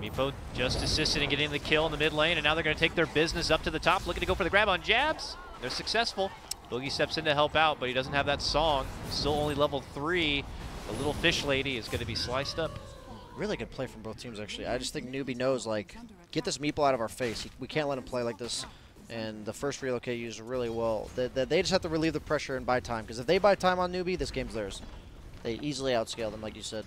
Meepo just assisted in getting the kill in the mid lane, and now they're going to take their business up to the top, looking to go for the grab on jabs. They're successful. Boogie steps in to help out, but he doesn't have that song. Still only level 3. The little fish lady is going to be sliced up. Really good play from both teams, actually. I just think Newbee knows, like, get this Meepo out of our face. We can't let him play like this. And the first relocate used really well. They just have to relieve the pressure and buy time, because if they buy time on Newbee, this game's theirs. They easily outscale them, like you said.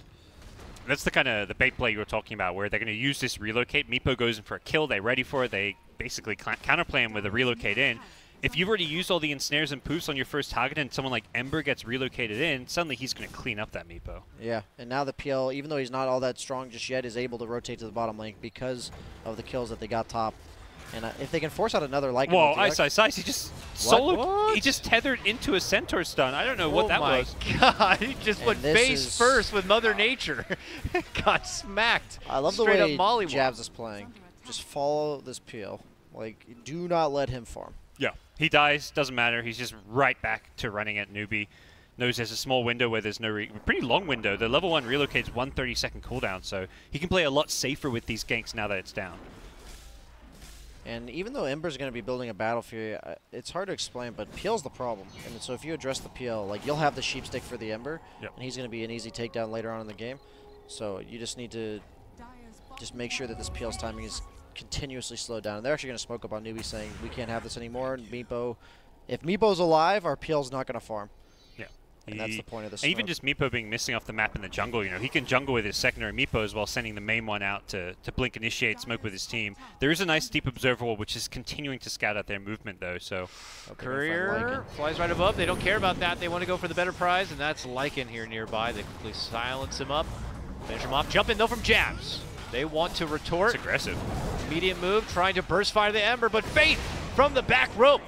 That's the kind of the bait play you were talking about, where they're going to use this relocate. Meepo goes in for a kill. They're ready for it. They basically counterplay him with a relocate in. If you've already used all the ensnares and poofs on your first target and someone like Ember gets relocated in, suddenly he's going to clean up that Meepo. Yeah, and now the PL, even though he's not all that strong just yet, is able to rotate to the bottom lane because of the kills that they got top. And if they can force out another like... Whoa, Ice, he just soloed. He just tethered into a Centaur stun. I don't know what that was. Oh my god, he just went face first with Mother Nature. Got smacked. I love the way Jabs is playing. Just follow this PL. Like, do not let him farm. Yeah, he dies, doesn't matter. He's just right back to running at Newbee. Knows there's a small window where there's no pretty long window. The level 1 relocates 130-second cooldown, so he can play a lot safer with these ganks now that it's down. And even though Ember's going to be building a battle for you, it's hard to explain, but PL's the problem. And so if you address the PL, like, you'll have the sheep stick for the Ember, and he's going to be an easy takedown later on in the game. So you just need to just make sure that this PL's timing is continuously slowed down. And they're actually going to smoke up on Newbee saying, we can't have this anymore. And Meepo, if Meepo's alive, our PL's not going to farm. Yeah. And that's the point of this. And even just Meepo being missing off the map in the jungle, you know, he can jungle with his secondary Meepos while sending the main one out to blink initiate smoke with his team. There is a nice deep observer wall, which is continuing to scout out their movement, though. So Courier flies right above. They don't care about that. They want to go for the better prize, and that's Lycan here nearby. They quickly silence him up, finish him off. Jump in, though, from Jabs. They want to retort. It's aggressive. Immediate move, trying to burst fire the Ember, but Faith from the back rope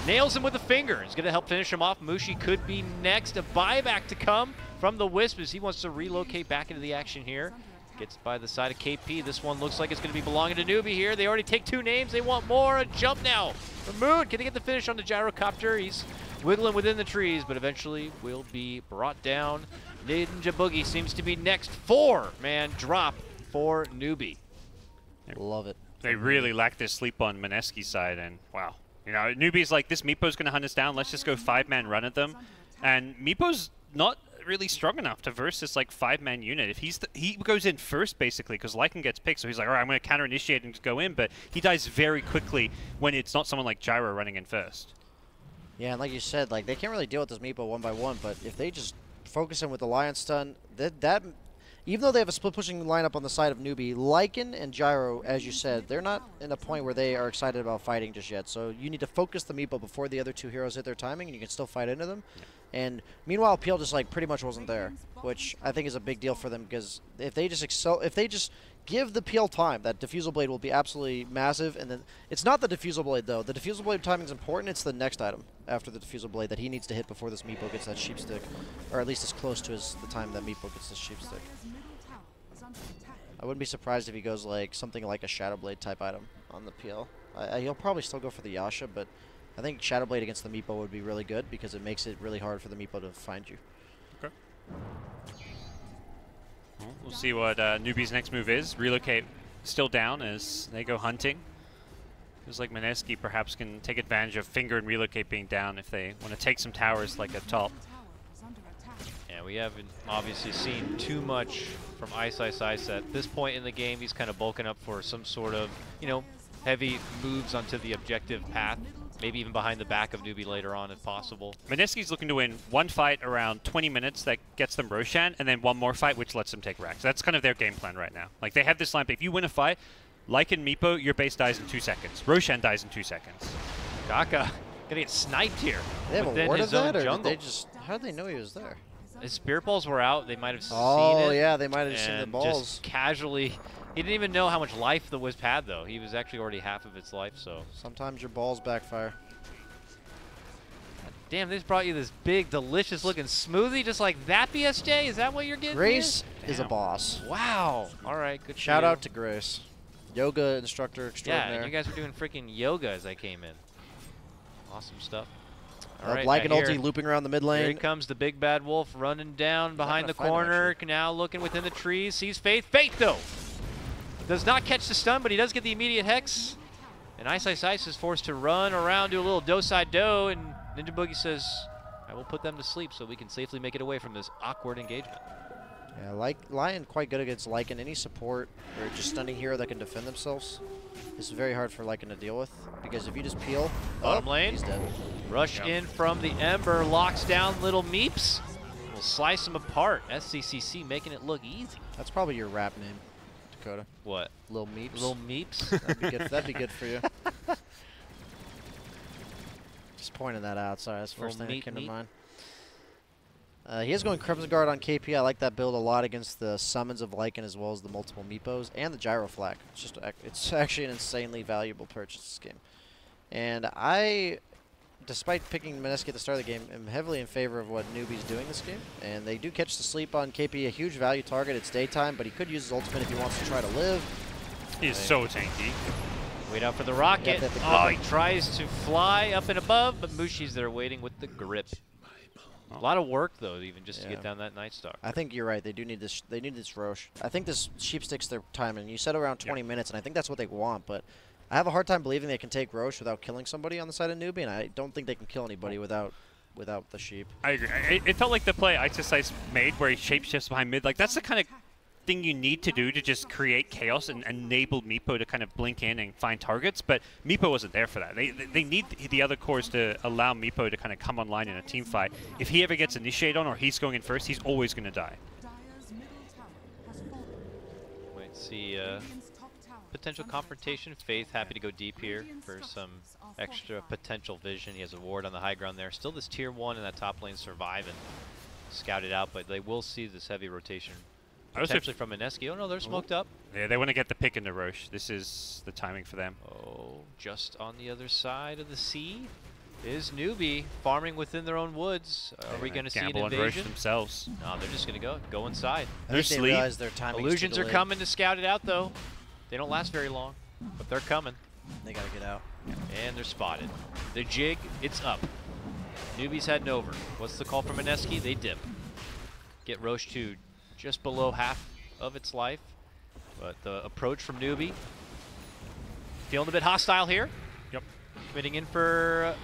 nails him with the finger. He's going to help finish him off. Mushi could be next. A buyback to come from the Wisp as he wants to relocate back into the action here. Gets by the side of KP. This one looks like it's going to be belonging to Newbee here. They already take 2 names. They want more. A jump now from Moon. Can he get the finish on the gyrocopter? He's wiggling within the trees, but eventually will be brought down. Ninja Boogie seems to be next. 4-man drop for Newbee. Love it. They really lack their sleep on Mineski's side, and wow. You know, Newbee's like, this Meepo's going to hunt us down. Let's just go 5-man run at them. And Meepo's not really strong enough to verse this, like, 5-man unit. If he goes in first, basically, because Lycan gets picked. So he's like, all right, I'm going to counter-initiate and just go in. But he dies very quickly when it's not someone like Gyro running in first. Yeah, and like you said, like, they can't really deal with this Meepo 1-by-1. But if they just focus him with the Lion Stun, that even though they have a split-pushing lineup on the side of Newbee, Lycan and Gyro, as you said, they're not in a point where they are excited about fighting just yet. So you need to focus the Meepo before the other 2 heroes hit their timing, and you can still fight into them. Yeah. And meanwhile, PL just, like, pretty much wasn't there, which I think is a big deal for them, because if they just give the PL time, that Diffusal Blade will be absolutely massive. And then it's not the Diffusal Blade, though. The Diffusal Blade timing is important. It's the next item after the Diffusal Blade that he needs to hit before this Meepo gets that sheep stick, or at least as close to the time that Meepo gets the sheep stick. I wouldn't be surprised if he goes like something like a Shadow Blade type item on the PL. He'll probably still go for the Yasha, but I think Shadow Blade against the Meepo would be really good because it makes it really hard for the Meepo to find you. Okay. Well, we'll see what Newbee's next move is. Relocate still down as they go hunting. Feels like Mineski perhaps can take advantage of Finger and Relocate being down if they want to take some towers like at top. Yeah, we haven't obviously seen too much from Ice at this point in the game. He's kind of bulking up for some sort of, you know, heavy moves onto the objective path. Maybe even behind the back of Newbee later on if possible. Mineski's looking to win 1 fight around 20 minutes that gets them Roshan, and then 1 more fight which lets them take Rax. That's kind of their game plan right now. Like, they have this lineup. If you win a fight, like in Meepo, your base dies in 2 seconds. Roshan dies in 2 seconds. Kaka gonna get sniped here. They have a ward of that, or did they just... How did they know he was there? His spirit balls were out. They might have seen it. Oh, yeah, they might have seen the balls. Just casually... He didn't even know how much life the Wisp had, though. He was actually already half of its life, so... Sometimes your balls backfire. Damn, they just brought you this big, delicious-looking smoothie just like that, BSJ? Is that what you're getting Grace here? is a boss. Wow. All right, good Shout out to Grace. Yoga instructor extraordinaire. Yeah, you guys were doing freaking yoga as I came in. Awesome stuff. All right, like an ulti looping around the mid lane. Here comes the big bad wolf running down behind the corner. Now looking within the trees. Sees Faith. Faith, though. Does not catch the stun, but he does get the immediate Hex. And Ice Ice Ice is forced to run around, do a little do-side-do, and Ninja Boogie says, I will put them to sleep so we can safely make it away from this awkward engagement. Yeah, Lion quite good against Lycan. Any support or just stunning hero that can defend themselves is very hard for Lycan to deal with, because if you just peel, bottom lane, he's dead. Rush in from the Ember, locks down Little Meeps. We'll slice him apart. SCCC making it look easy. That's probably your rap name, Dakota. What? Little Meeps. Little Meeps? That'd be good for you. Just pointing that out. Sorry, that's the first thing that came to mind. He is going Crimson Guard on KP. I like that build a lot against the summons of Lycan as well as the multiple Meepos and the Gyro Flak. It's actually an insanely valuable purchase this game. And I, despite picking Mineski at the start of the game, am heavily in favor of what Newbee's doing this game. And they do catch the sleep on KP, a huge value target. It's daytime, but he could use his ultimate if he wants to try to live. He is so tanky. Wait out for the rocket. Oh, he tries to fly up and above, but Mushi's there waiting with the grip. A lot of work, though, even just to get down that Night Stalker. I think you're right. They do need this. They need this Roche. I think this Sheep sticks their time, and you said around 20 minutes, and I think that's what they want. But I have a hard time believing they can take Roche without killing somebody on the side of Newbee, and I don't think they can kill anybody without the Sheep. I agree. It felt like the play Ice Ice made, where he shapeshifts behind mid. Like that's the kind of thing you need to do to just create chaos and enable Meepo to kind of blink in and find targets, but Meepo wasn't there for that. They need the other cores to allow Meepo to kind of come online in a team fight. If he ever gets initiated on or he's going in first, he's always going to die. Wait, see potential confrontation. Faith happy to go deep here for some extra potential vision. He has a ward on the high ground there. Still this tier 1 in that top lane surviving. Scouted out, but they will see this heavy rotation. Potentially from Mineski. Oh no, they're smoked up. Yeah, they want to get the pick in the Roche. This is the timing for them. Oh, just on the other side of the sea is Newbee farming within their own woods. Are we going to see an invasion? Roche themselves. No, they're just going to go inside. They realize their timing. Illusions are coming to scout it out though. They don't last very long, but they're coming. They got to get out. And they're spotted. The jig, it's up. Newbee's heading over. What's the call from Mineski? They dip. Get Roche to just below half of its life, but the approach from Newbee, feeling a bit hostile here. Yep. Committing in for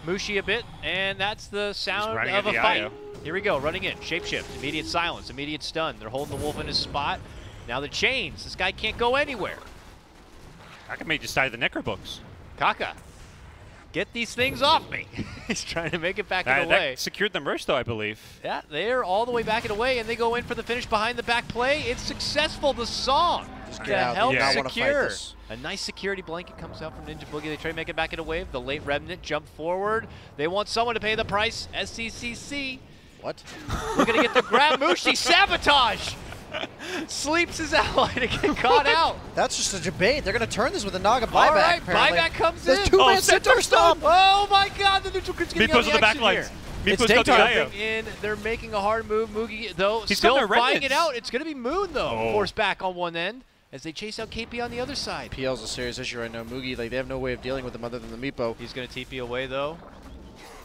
Mushi a bit, and that's the sound of a fight. Here we go, running in, shapeshift, immediate silence, immediate stun. They're holding the wolf in his spot. Now the chains, this guy can't go anywhere. Kaka may just die the Necro books. Kaka, get these things off me. He's trying to make it back in the way. That secured them Rush, though, I believe. Yeah, they're all the way back and away, and they go in for the finish behind the back play. It's successful, the song to help secure. A nice security blanket comes out from Ninja Boogie. They try to make it back in a wave. The late Remnant jump forward. They want someone to pay the price. SCCC. What? We're going to get the grab. Mushi sabotage. Sleeps his ally to get caught out. That's just a debate. They're going to turn this with a Naga buyback. All right, buyback comes in. Two-man Centaur Stomp. Oh my God, the neutral grid's going to Meepo's on the back lines. Meepo's got the IO. They're making a hard move. Mugi, though, He's still buying it out. It's going to be Moon, though, forced back on one end as they chase out KP on the other side. PL's a serious issue right now. Mugi, like, they have no way of dealing with him other than the Meepo. He's going to TP away, though.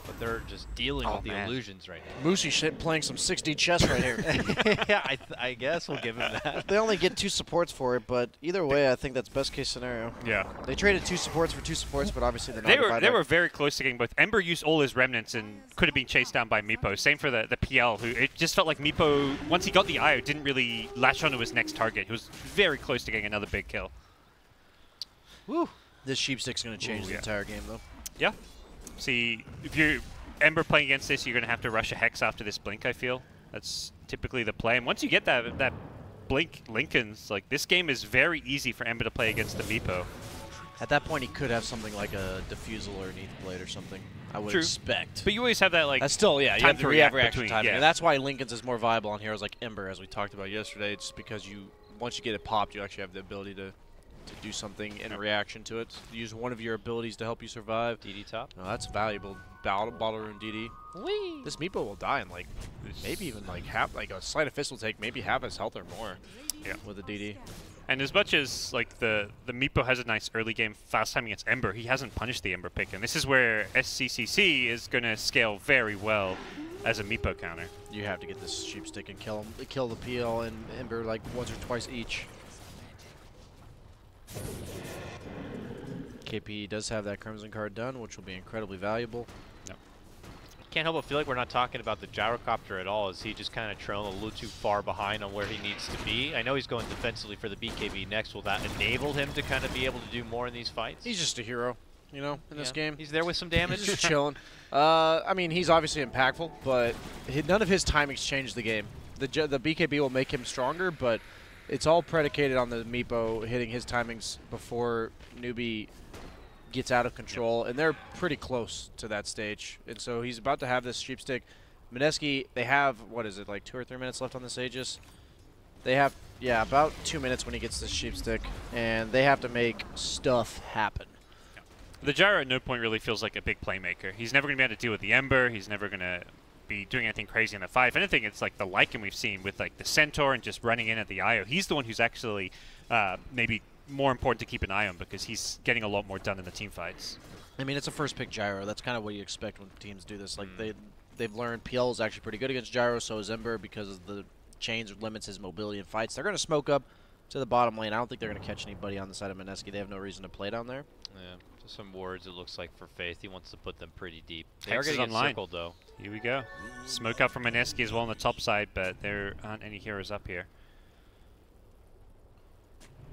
But they're just dealing with the illusions right now. Moosey shit playing some 6D chess right here. Yeah, I guess we'll give him that. They only get 2 supports for it, but either way, I think that's best case scenario. Yeah. They traded 2 supports for 2 supports, but obviously they were very close to getting both. Ember used all his remnants and could have been chased down by Meepo. Same for the PL, who it just felt like Meepo, once he got the IO, didn't really latch onto his next target. He was very close to getting another big kill. Woo. This Sheepstick's going to change the entire game, though. Yeah. See, if you're Ember playing against this, you're going to have to rush a Hex after this Blink, I feel. That's typically the play. And once you get that Blink Lincolns, like, this game is very easy for Ember to play against the Meepo. At that point, he could have something like a Diffusal or an ETH Blade or something, I would expect. But you always have that, like, that's still, yeah, you have the reaction time. And that's why Lincoln's is more viable on heroes like Ember, as we talked about yesterday. It's because once you get it popped, you actually have the ability to do something in reaction to it. Use one of your abilities to help you survive. DD top. No, that's valuable. Bottle Rune DD. Whee! This Meepo will die in, like, maybe even, like, half, like, a Sleight of Fist will take maybe half his health or more with the DD. And as much as, like, the Meepo has a nice early game fast time against Ember, he hasn't punished the Ember pick. And this is where SCCC is going to scale very well as a Meepo counter. You have to get this Sheepstick and kill the PL and Ember, like, once or twice each. KP does have that Crimson card done, which will be incredibly valuable. Can't help but feel like we're not talking about the gyrocopter at all. Is he just kind of trailing a little too far behind on where he needs to be? I know he's going defensively for the BKB next. Will that enable him to kind of be able to do more in these fights? He's just a hero, you know, in this game. He's there with some damage. He's just chilling. I mean, he's obviously impactful, but none of his timings change the game. The BKB will make him stronger, but it's all predicated on the Meepo hitting his timings before Newbee gets out of control, and they're pretty close to that stage. And so he's about to have this sheepstick. Mineski, they have, what is it, like 2 or 3 minutes left on this Aegis? They have, yeah, about 2 minutes when he gets this sheepstick, and they have to make stuff happen. The gyro at no point really feels like a big playmaker. He's never going to be able to deal with the Ember. He's never going to be doing anything crazy in the fight. If anything, it's like the Lycan we've seen with like the Centaur and just running in at the IO. He's the one who's actually maybe more important to keep an eye on because he's getting a lot more done in the team fights. I mean, it's a first pick gyro. That's kind of what you expect when teams do this. Like they've learned PL is actually pretty good against gyro, so is Ember because of the chains limits his mobility in fights. They're going to smoke up to the bottom lane. I don't think they're going to catch anybody on the side of Mineski. They have no reason to play down there. Yeah, just some wards it looks like for Faith. He wants to put them pretty deep. They Hex are is going to get online. circled though. Here we go. Smoke out from Mineski as well on the top side, but there aren't any heroes up here.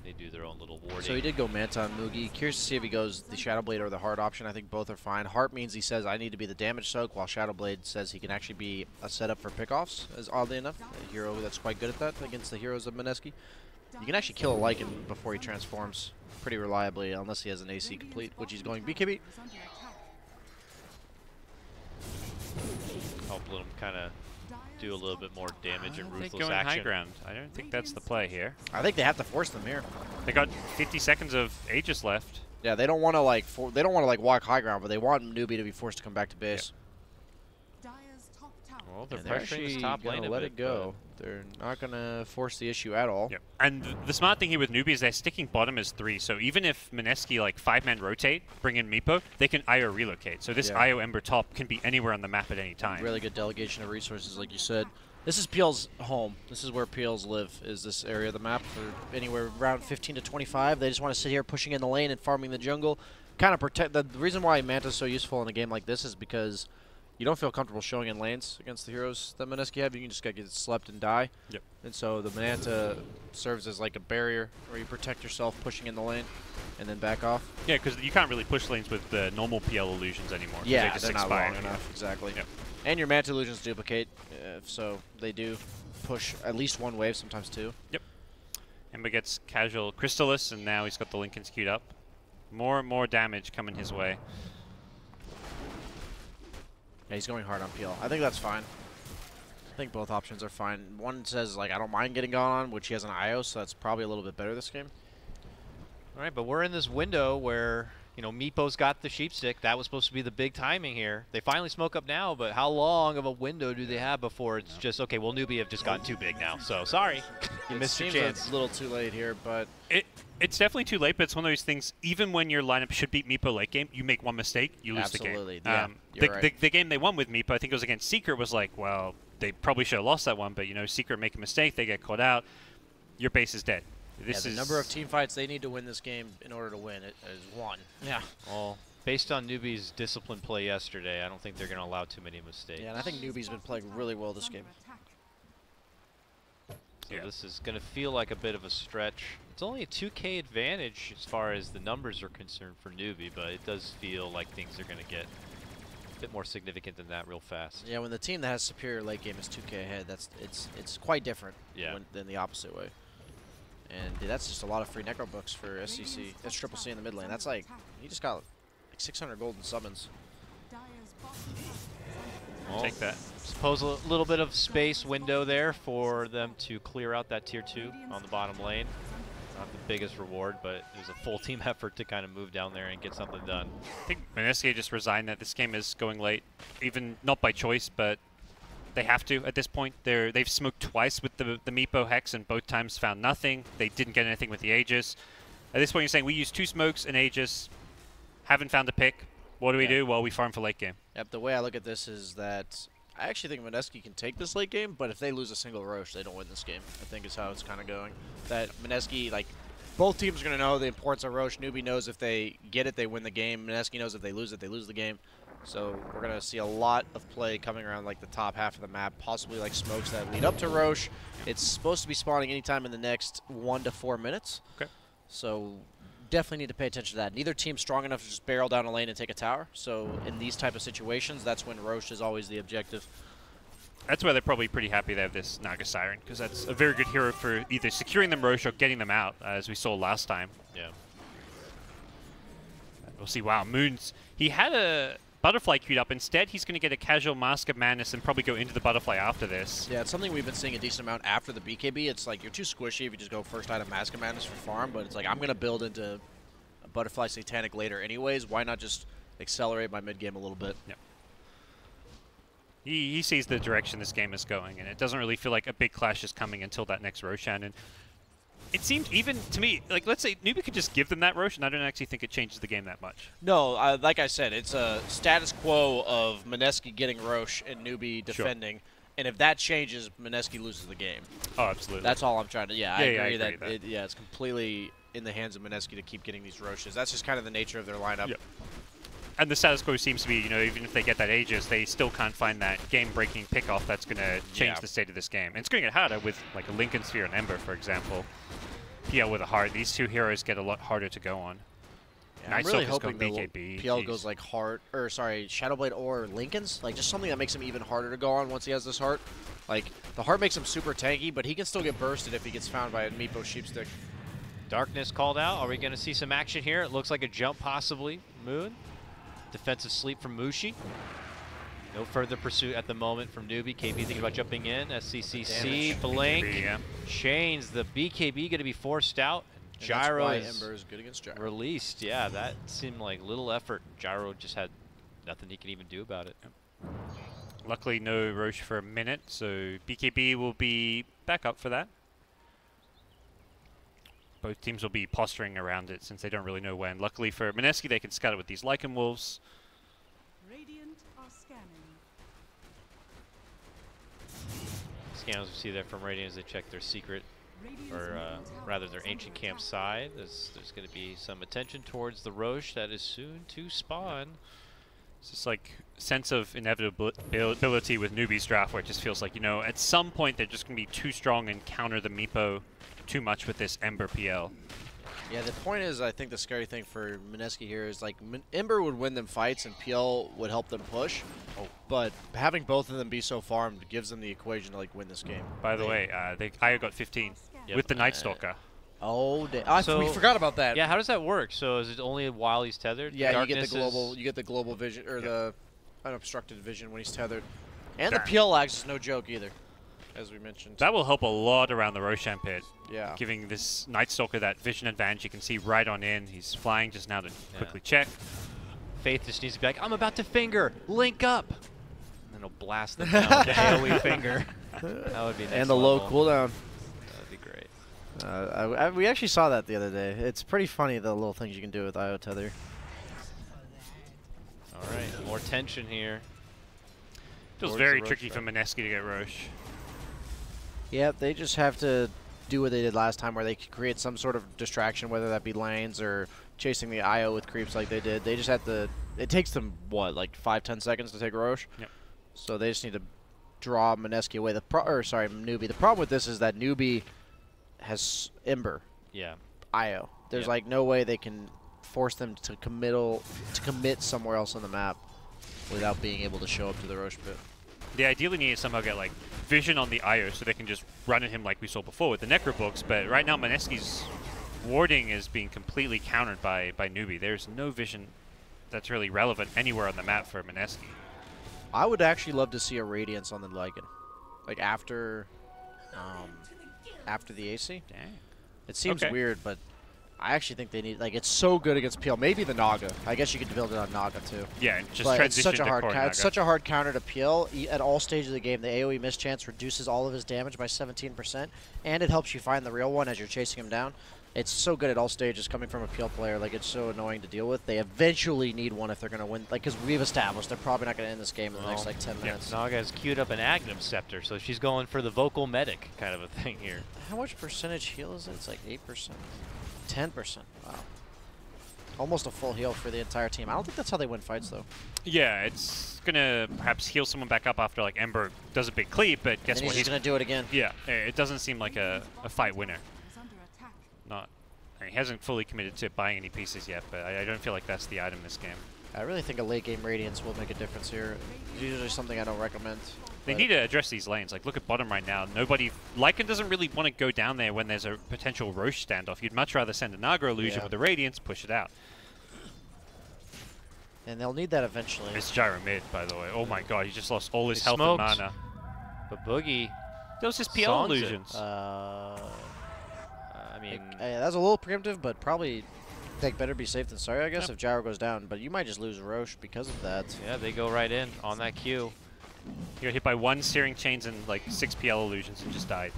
They do their own little warding. So he did go Manta on Mugi. Curious to see if he goes the Shadow Blade or the Heart option. I think both are fine. Heart means he says, I need to be the damage soak, while Shadow Blade says he can actually be a setup for pickoffs, as oddly enough. A hero that's quite good at that against the heroes of Mineski. You can actually kill a Lycan before he transforms pretty reliably, unless he has an AC complete, which he's going BKB. Help let him kind of do a little bit more damage and ruthless Going action. high ground. I don't think that's the play here. I think they have to force them here. They got 50 seconds of Aegis left. Yeah, they don't want to like walk high ground, but they want Newbee to be forced to come back to base. Well, they're And they're pressuring actually this top lane gonna a let bit, it go. They're not gonna force the issue at all. Yep. And the smart thing here with Newbee is they're sticking bottom as 3. So even if Mineski like 5-man rotate, bring in Meepo, they can IO relocate. So this IO Ember top can be anywhere on the map at any time. Really good delegation of resources, like you said. This is PL's home. This is where PL's live, is this area of the map for anywhere around 15 to 25. They just want to sit here pushing in the lane and farming the jungle. Kind of protect. The reason why Manta's so useful in a game like this is because you don't feel comfortable showing in lanes against the heroes that Mineski have. You can just get slept and die. Yep. And so the Manta serves as like a barrier where you protect yourself pushing in the lane and then back off. Yeah, because you can't really push lanes with the normal PL illusions anymore. Yeah, they just they're not expire. long enough. Exactly. Yep. And your Manta illusions duplicate, so they do push at least one wave, sometimes 2. Yep. Ember gets casual Crystallis, and now he's got the Linken's queued up. More and more damage coming his way. Yeah, he's going hard on PL. I think that's fine. I think both options are fine. One says, like, I don't mind getting gone on, which he has an IO, so that's probably a little bit better this game. All right, but we're in this window where, you know, Meepo's got the sheepstick. That was supposed to be the big timing here. They finally smoke up now, but how long of a window do they have before it's just, okay, well, Newbee have just gotten too big now, so sorry. You missed your chance. It's a little too late here, but It's definitely too late, but it's one of those things, even when your lineup should beat Meepo late game, you make one mistake, you lose the game. Absolutely, yeah, the game they won with Meepo, I think it was against Secret, was like, well, they probably should have lost that one, but, you know, Secret make a mistake, they get caught out, your base is dead. This is the number of team fights they need to win this game in order to win. It is 1. Yeah. Well, based on Newbee's disciplined play yesterday, I don't think they're going to allow too many mistakes. Yeah, and I think Newbee's been playing really well this game. So this is going to feel like a bit of a stretch. It's only a 2K advantage as far as the numbers are concerned for Newbee, but it does feel like things are going to get a bit more significant than that real fast. Yeah, when the team that has superior late game is 2K ahead, it's quite different than the opposite way. And dude, that's just a lot of free necro books for SCC. That's Triple C in the mid lane. That's like, he just got like 600 golden summons. Well, take that. Suppose a little bit of space window there for them to clear out that tier 2 on the bottom lane. Not the biggest reward, but it was a full team effort to kind of move down there and get something done. I think Mineski just resigned that this game is going late, even not by choice, but they have to at this point. They've smoked twice with the Meepo Hex, and both times found nothing. They didn't get anything with the Aegis. At this point, you're saying we used 2 smokes and Aegis, haven't found a pick. What do we do? Well, we farm for late game. Yep, the way I look at this is that I actually think Mineski can take this late game, but if they lose a single Roche, they don't win this game, I think is how it's kind of going. That Mineski, like, both teams are going to know the importance of Roche. Newbee knows if they get it, they win the game. Mineski knows if they lose it, they lose the game. So we're going to see a lot of play coming around like the top half of the map, possibly like smokes that lead up to Roche. It's supposed to be spawning anytime in the next 1 to 4 minutes. Okay. So definitely need to pay attention to that. Neither team's strong enough to just barrel down a lane and take a tower. So in these type of situations, that's when Roche is always the objective. That's why they're probably pretty happy they have this Naga Siren, because that's a very good hero for either securing them Roche or getting them out, as we saw last time. Yeah. We'll see. Wow, Moons, he had a Butterfly queued up. Instead, he's going to get a casual Mask of Madness and probably go into the Butterfly after this. Yeah, it's something we've been seeing a decent amount after the BKB. It's like you're too squishy if you just go first item Mask of Madness for farm, but it's like I'm going to build into a Butterfly Satanic later anyways. Why not just accelerate my mid game a little bit? Yep. He sees the direction this game is going, and it doesn't really feel like a big clash is coming until that next Roshan. And it seemed, even to me, like, let's say Newbee could just give them that Roshan. I don't actually think it changes the game that much. No, like I said, it's a status quo of Mineski getting Roche and Newbee defending. Sure. And if that changes, Mineski loses the game. Oh, absolutely. That's all I'm trying to. Yeah, I agree that. It's completely in the hands of Mineski to keep getting these Roches. That's just kind of the nature of their lineup. Yep. And the status quo seems to be, you know, even if they get that Aegis, they still can't find that game-breaking pick-off that's going to change the state of this game. And it's going to get harder with, like, a Lincoln Sphere and Ember, for example. PL with a heart. These two heroes get a lot harder to go on. Yeah, I'm really hoping BKB. PL goes, like, Shadowblade or Lincoln's. Like, just something that makes him even harder to go on once he has this heart. Like, the heart makes him super tanky, but he can still get bursted if he gets found by a Meepo Sheepstick. Darkness called out. Are we going to see some action here? It looks like a jump, possibly. Moon. Defensive sleep from Mushi. No further pursuit at the moment from Newbee. KB thinking about jumping in. SCCC, Blink, BKB, chains. The BKB going to be forced out. Gyro is Ember is good against Gyro. Released. Yeah, that seemed like little effort. Gyro just had nothing he could even do about it. Luckily, no Roche for a minute, so BKB will be back up for that. Both teams will be posturing around it since they don't really know when. Luckily for Mineski, they can scout it with these Lycan Wolves. Radiant are scanning. Scans we see there from Radiant as they check their secret, or rather their ancient camp side. There's going to be some attention towards the Roche that is soon to spawn. It's just like sense of inevitability with Newbee's draft, where it just feels like, you know, at some point they're just going to be too strong and counter the Meepo too much with this Ember PL. Yeah, the point is, I think the scary thing for Mineski here is, like, Ember would win them fights and PL would help them push. Oh. But having both of them be so farmed gives them the equation to, like, win this game. By the way, Io got 15 with the Night Stalker. Oh, we forgot about that. Yeah, how does that work? So is it only while he's tethered? Yeah, you get the global vision, or the unobstructed vision when he's tethered. And the PL lags is no joke either, as we mentioned. That will help a lot around the Roshan pit. Yeah. Giving this Night Stalker that vision advantage. You can see right on in. He's flying just now to quickly check. Faith just needs to be like, I'm about to finger. Link up. And then he'll blast them down with the AoE finger. That would be nice. And the low cooldown. That would be great. We actually saw that the other day. It's pretty funny, the little things you can do with IO Tether. All right, more tension here. Feels very tricky for Mineski to get Roche. Yeah, they just have to do what they did last time, where they could create some sort of distraction, whether that be lanes or chasing the IO with creeps like they did. They just have to. It takes them what, like 5-10 seconds to take Roche. Yep. So they just need to draw Mineski away. Newbee. The problem with this is that Newbee has Ember. Yeah. IO. There's like no way they can force them to commit somewhere else on the map without being able to show up to the Roche pit. They ideally need to somehow get like vision on the IO so they can just run at him like we saw before with the Necrobooks, but right now Mineski's warding is being completely countered by Newbee. There's no vision that's really relevant anywhere on the map for Mineski. I would actually love to see a Radiance on the Lycan. Like after the AC. Dang. It seems weird, but I actually think they need, like, it's so good against PL. Maybe the Naga. I guess you could build it on Naga too. Yeah, just but transition it's such a to hard core Naga. It's such a hard counter to PL. At all stages of the game, the AoE mischance reduces all of his damage by 17%, and it helps you find the real one as you're chasing him down. It's so good at all stages coming from a PL player. Like, it's so annoying to deal with. They eventually need one if they're going to win. Like, because we've established they're probably not going to end this game in the next, like, 10 minutes. Naga's queued up an Agnum Scepter, so she's going for the vocal medic kind of a thing here. How much percentage heal is it? It's like 8%. 10%. Wow. Almost a full heal for the entire team. I don't think that's how they win fights, though. Yeah, it's going to perhaps heal someone back up after, like, Ember does a big cleave, but guess what? He's going to do it again. Yeah, it doesn't seem like a fight winner. Not, I mean, he hasn't fully committed to buying any pieces yet, but I don't feel like that's the item this game. I really think a late game Radiance will make a difference here. It's usually something I don't recommend. They need to address these lanes. Like, look at bottom right now. Nobody... Lycan doesn't really want to go down there when there's a potential Roche standoff. You'd much rather send a Naga illusion with the Radiance, push it out. And they'll need that eventually. It's Gyro mid, by the way. Oh my god, he just lost all his health smoked. and mana. But Boogie... Those just PL songs it. illusions. I mean... that's a little preemptive, but probably think better be safe than sorry, I guess, if Gyro goes down. But you might just lose Roche because of that. Yeah, they go right in on that Q. He got hit by 1 Searing Chains and like 6 PL illusions and just died.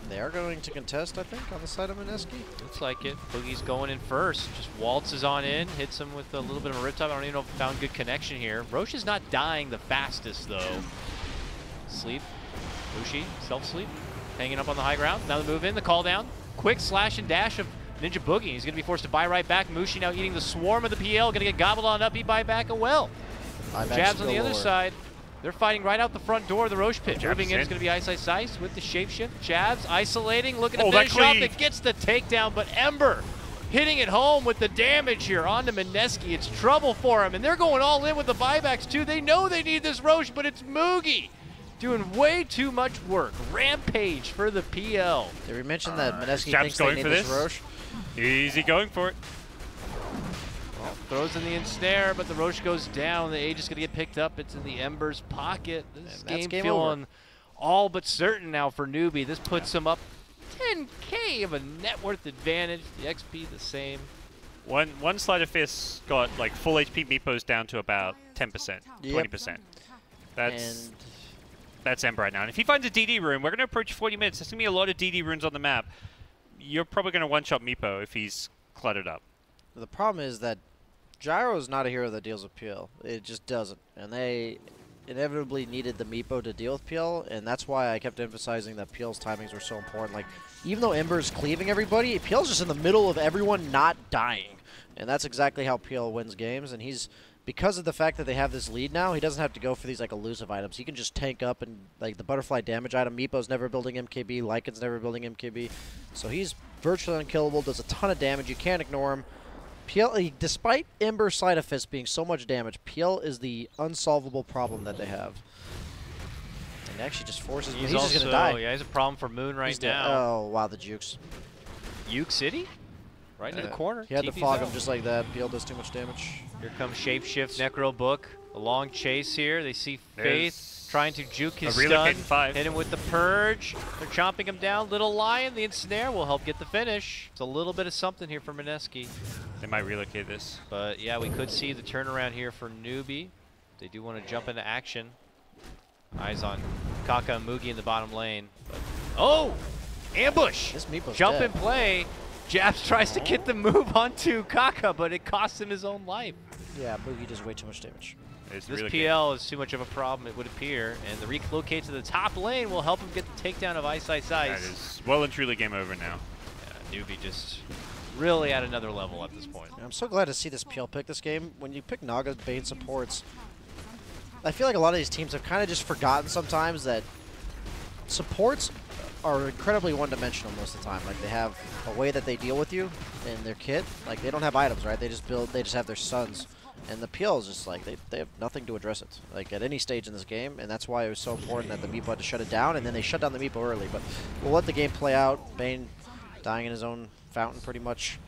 They are going to contest, I think, on the side of Mineski. Looks like it. Boogie's going in first. Just waltzes on in, hits him with a little bit of a riptide. I don't even know if he found good connection here. Roche is not dying the fastest, though. Sleep. Mushi, self-sleep. Hanging up on the high ground. Now the move in, the call down. Quick slash and dash of Ninja Boogie. He's going to be forced to buy right back. Mushi now eating the swarm of the PL. Going to get gobbled on up. He buy back a well. Jabs on the other side. They're fighting right out the front door of the Roche pit. Moving in is going to be Ice with the shapeshift. Jabs isolating, looking to finish off. It gets the takedown, but Ember hitting it home with the damage here onto Mineski. It's trouble for him, and they're going all in with the buybacks too. They know they need this Roche, but it's Moogie doing way too much work. Rampage for the PL. Did we mention that Mineski thinks they need this Roche? Easy going for it. Well, throws in the ensnare, but the Roche goes down. The Age is going to get picked up. It's in the Ember's pocket. This game feeling all but certain now for Newbee. This puts him up 10K of a net worth advantage. The XP the same. One Sleight of Fist got like full HP Meepos down to about 10%, 20%. That's Ember right now. And if he finds a DD rune, we're going to approach 40 minutes. There's going to be a lot of DD runes on the map. You're probably going to one-shot Meepo if he's cluttered up. The problem is that Gyro is not a hero that deals with PL. It just doesn't. And they inevitably needed the Meepo to deal with PL, and that's why I kept emphasizing that PL's timings were so important. Like, even though Ember's cleaving everybody, PL's just in the middle of everyone not dying. And that's exactly how PL wins games, and he's... Because of the fact that they have this lead now, he doesn't have to go for these like elusive items. He can just tank up and like the butterfly damage item. Meepo's never building MKB. Lycan's never building MKB. So he's virtually unkillable, does a ton of damage. You can't ignore him. PL, despite Ember Sleight of Fist being so much damage, PL is the unsolvable problem that they have. And actually just forces him. He's just going to die. Yeah, he's a problem for Moon right now. Oh, wow, the jukes. Uke City? Right in the corner. He had to fog him just like that. PL does too much damage. Here comes Shapeshift, Necro Book. A long chase here. They see Faith trying to juke his stun. Hit him with the Purge. They're chomping him down. Little Lion, the Ensnare will help get the finish. It's a little bit of something here for Mineski. They might relocate this. But yeah, we could see the turnaround here for Newbee. They do want to jump into action. Eyes on Kaka and Mugi in the bottom lane. But, oh! Ambush! This Meepo's Jump dead. and play. Jabs tries to get the move onto Kaka, but it costs him his own life. Yeah, Boogie does way too much damage. This PL is too much of a problem, it would appear, and the relocate to the top lane will help him get the takedown of Ice. That is well and truly game over now. Yeah, Newbee just really at another level at this point. I'm so glad to see this PL pick this game. When you pick Naga's Bane supports, I feel like a lot of these teams have kind of just forgotten sometimes that supports are incredibly one-dimensional most of the time. Like, they have a way that they deal with you in their kit. Like, they don't have items, right? They just have their stuns. And the PL is just like, they have nothing to address it, like, at any stage in this game. And that's why it was so important that the Meepo had to shut it down, and then they shut down the Meepo early. But we'll let the game play out. Bane dying in his own fountain, pretty much.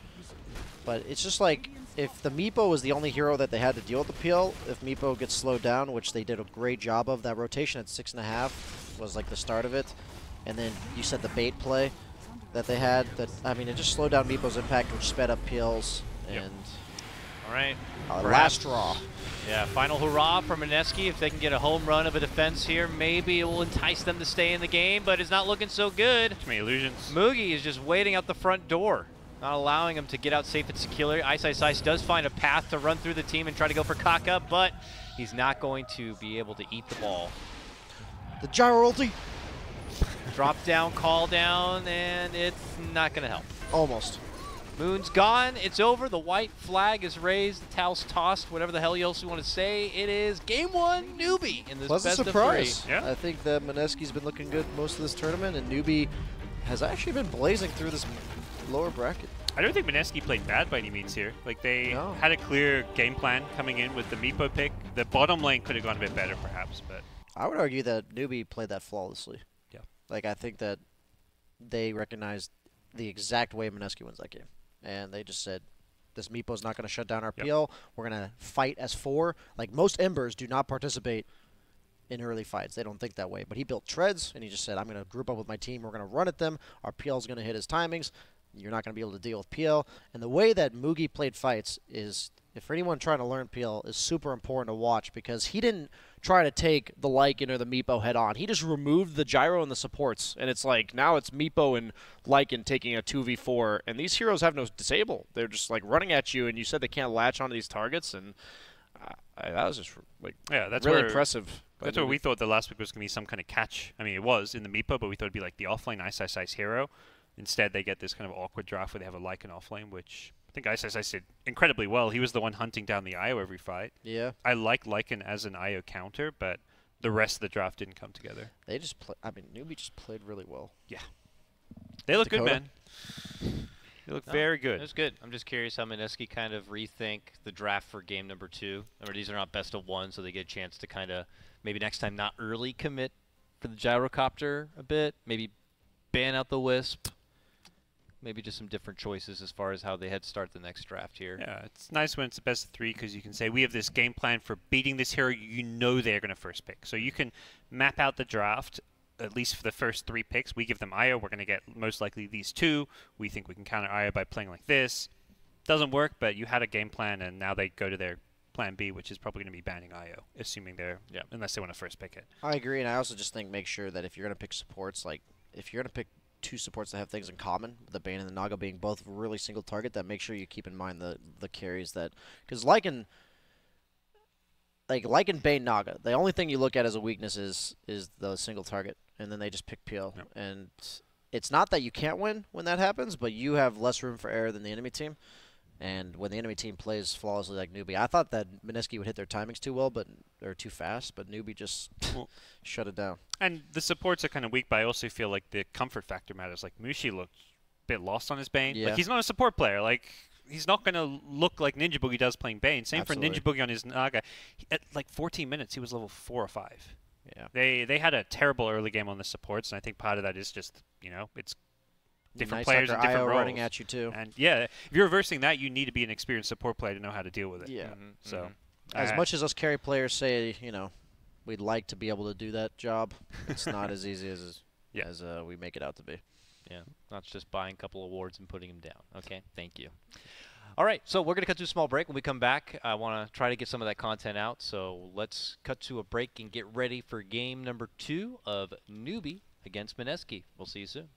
But it's just like, if the Meepo was the only hero that they had to deal with the PL, if Meepo gets slowed down, which they did a great job of, that rotation at 6.5 was like the start of it. And then you said the bait play that they had, that, I mean, it just slowed down Meepo's impact, which sped up PLs. And all right, last draw. Yeah, final hurrah for Mineski. If they can get a home run of a defense here, maybe it will entice them to stay in the game, but it's not looking so good. Too many illusions. Mugi is just waiting out the front door. not allowing him to get out safe and securely. Ice does find a path to run through the team and try to go for Kaka, but he's not going to be able to eat the ball. The gyro ulti. Drop down, call down, and it's not going to help. Almost. Moon's gone. It's over. The white flag is raised. The towel's tossed. Whatever the hell else you want to say. It is game one, Newbee in this Pleasant best surprise. of 3. Yeah. I think that Mineski's been looking good most of this tournament, and Newbee has actually been blazing through this lower bracket. I don't think Mineski played bad by any means here. Like, they No. had a clear game plan coming in with the Meepo pick. The bottom lane could have gone a bit better, perhaps, but... I would argue that Newbee played that flawlessly. Yeah. Like, I think that they recognized the exact way Mineski wins that game. And they just said, this Meepo's not going to shut down our PL. We're going to fight as 4. Like, most Embers do not participate in early fights. They don't think that way. But he built treads, and he just said, I'm going to group up with my team. We're going to run at them. Our PL's going to hit his timings. You're not going to be able to deal with PL. And the way that Mugi played fights is, if for anyone trying to learn PL, is super important to watch, because he didn't try to take the Lycan or the Meepo head on. He just removed the gyro and the supports. And it's like, now it's Meepo and Lycan taking a 2v4. And these heroes have no disable. They're just like running at you, and you said they can't latch onto these targets. And that was just like Yeah, really impressive. That's what we thought the last week was going to be some kind of catch. I mean, it was in the Meepo, but we thought it'd be like the offlane Ice hero. Instead, they get this kind of awkward draft where they have a Lycan offlane, which I think Ice did incredibly well. He was the one hunting down the IO every fight. Yeah. I like Lycan as an IO counter, but the rest of the draft didn't come together. They just play. I mean, Newbee just played really well. Yeah. They look good, Dakota? man. They look very good. It was good. I'm just curious how Mineski kind of rethink the draft for game number 2. Remember, these are not best of 1, so they get a chance to kind of maybe next time not early commit for the gyrocopter a bit. Maybe ban out the Wisp. Maybe just some different choices as far as how they head start the next draft here. Yeah, it's nice when it's a best of 3 because you can say we have this game plan for beating this hero. You know they're going to first pick. So you can map out the draft, at least for the first 3 picks. We give them IO. We're going to get most likely these 2. We think we can counter IO by playing like this. Doesn't work, but you had a game plan, and now they go to their plan B, which is probably going to be banning IO, assuming they're, unless they want to first pick it. I agree, and I also just think make sure that if you're going to pick supports, like if you're going to pick 2 supports that have things in common, the Bane and the Naga being both really single target, that make sure you keep in mind the carries that, because Lycan, Bane, Naga, the only thing you look at as a weakness is the single target, and then they just pick PL. Yep. And it's not that you can't win when that happens, but you have less room for error than the enemy team. And when the enemy team plays flawlessly like Newbee, I thought that Mineski would hit their timings too well, or too fast, but Newbee just shut it down. And the supports are kind of weak, but I also feel like the comfort factor matters. Like Mushi looked a bit lost on his Bane. Yeah. Like he's not a support player. Like he's not going to look like Ninja Boogie does playing Bane. Same Absolutely. for Ninja Boogie on his Naga. At like 14 minutes, he was level 4 or 5. Yeah. They had a terrible early game on the supports, and I think part of that is just, it's different Nice players in Tucker different IO roles. running at you too. And yeah, if you're reversing that, you need to be an experienced support player to know how to deal with it. Yeah. So As much as us carry players say, we'd like to be able to do that job, it's not as easy as we make it out to be. Yeah, not just buying a couple awards and putting them down. Okay, thank you. All right, so we're going to cut to a small break. When we come back, I want to try to get some of that content out. So let's cut to a break and get ready for game number 2 of Newbee against Mineski. We'll see you soon.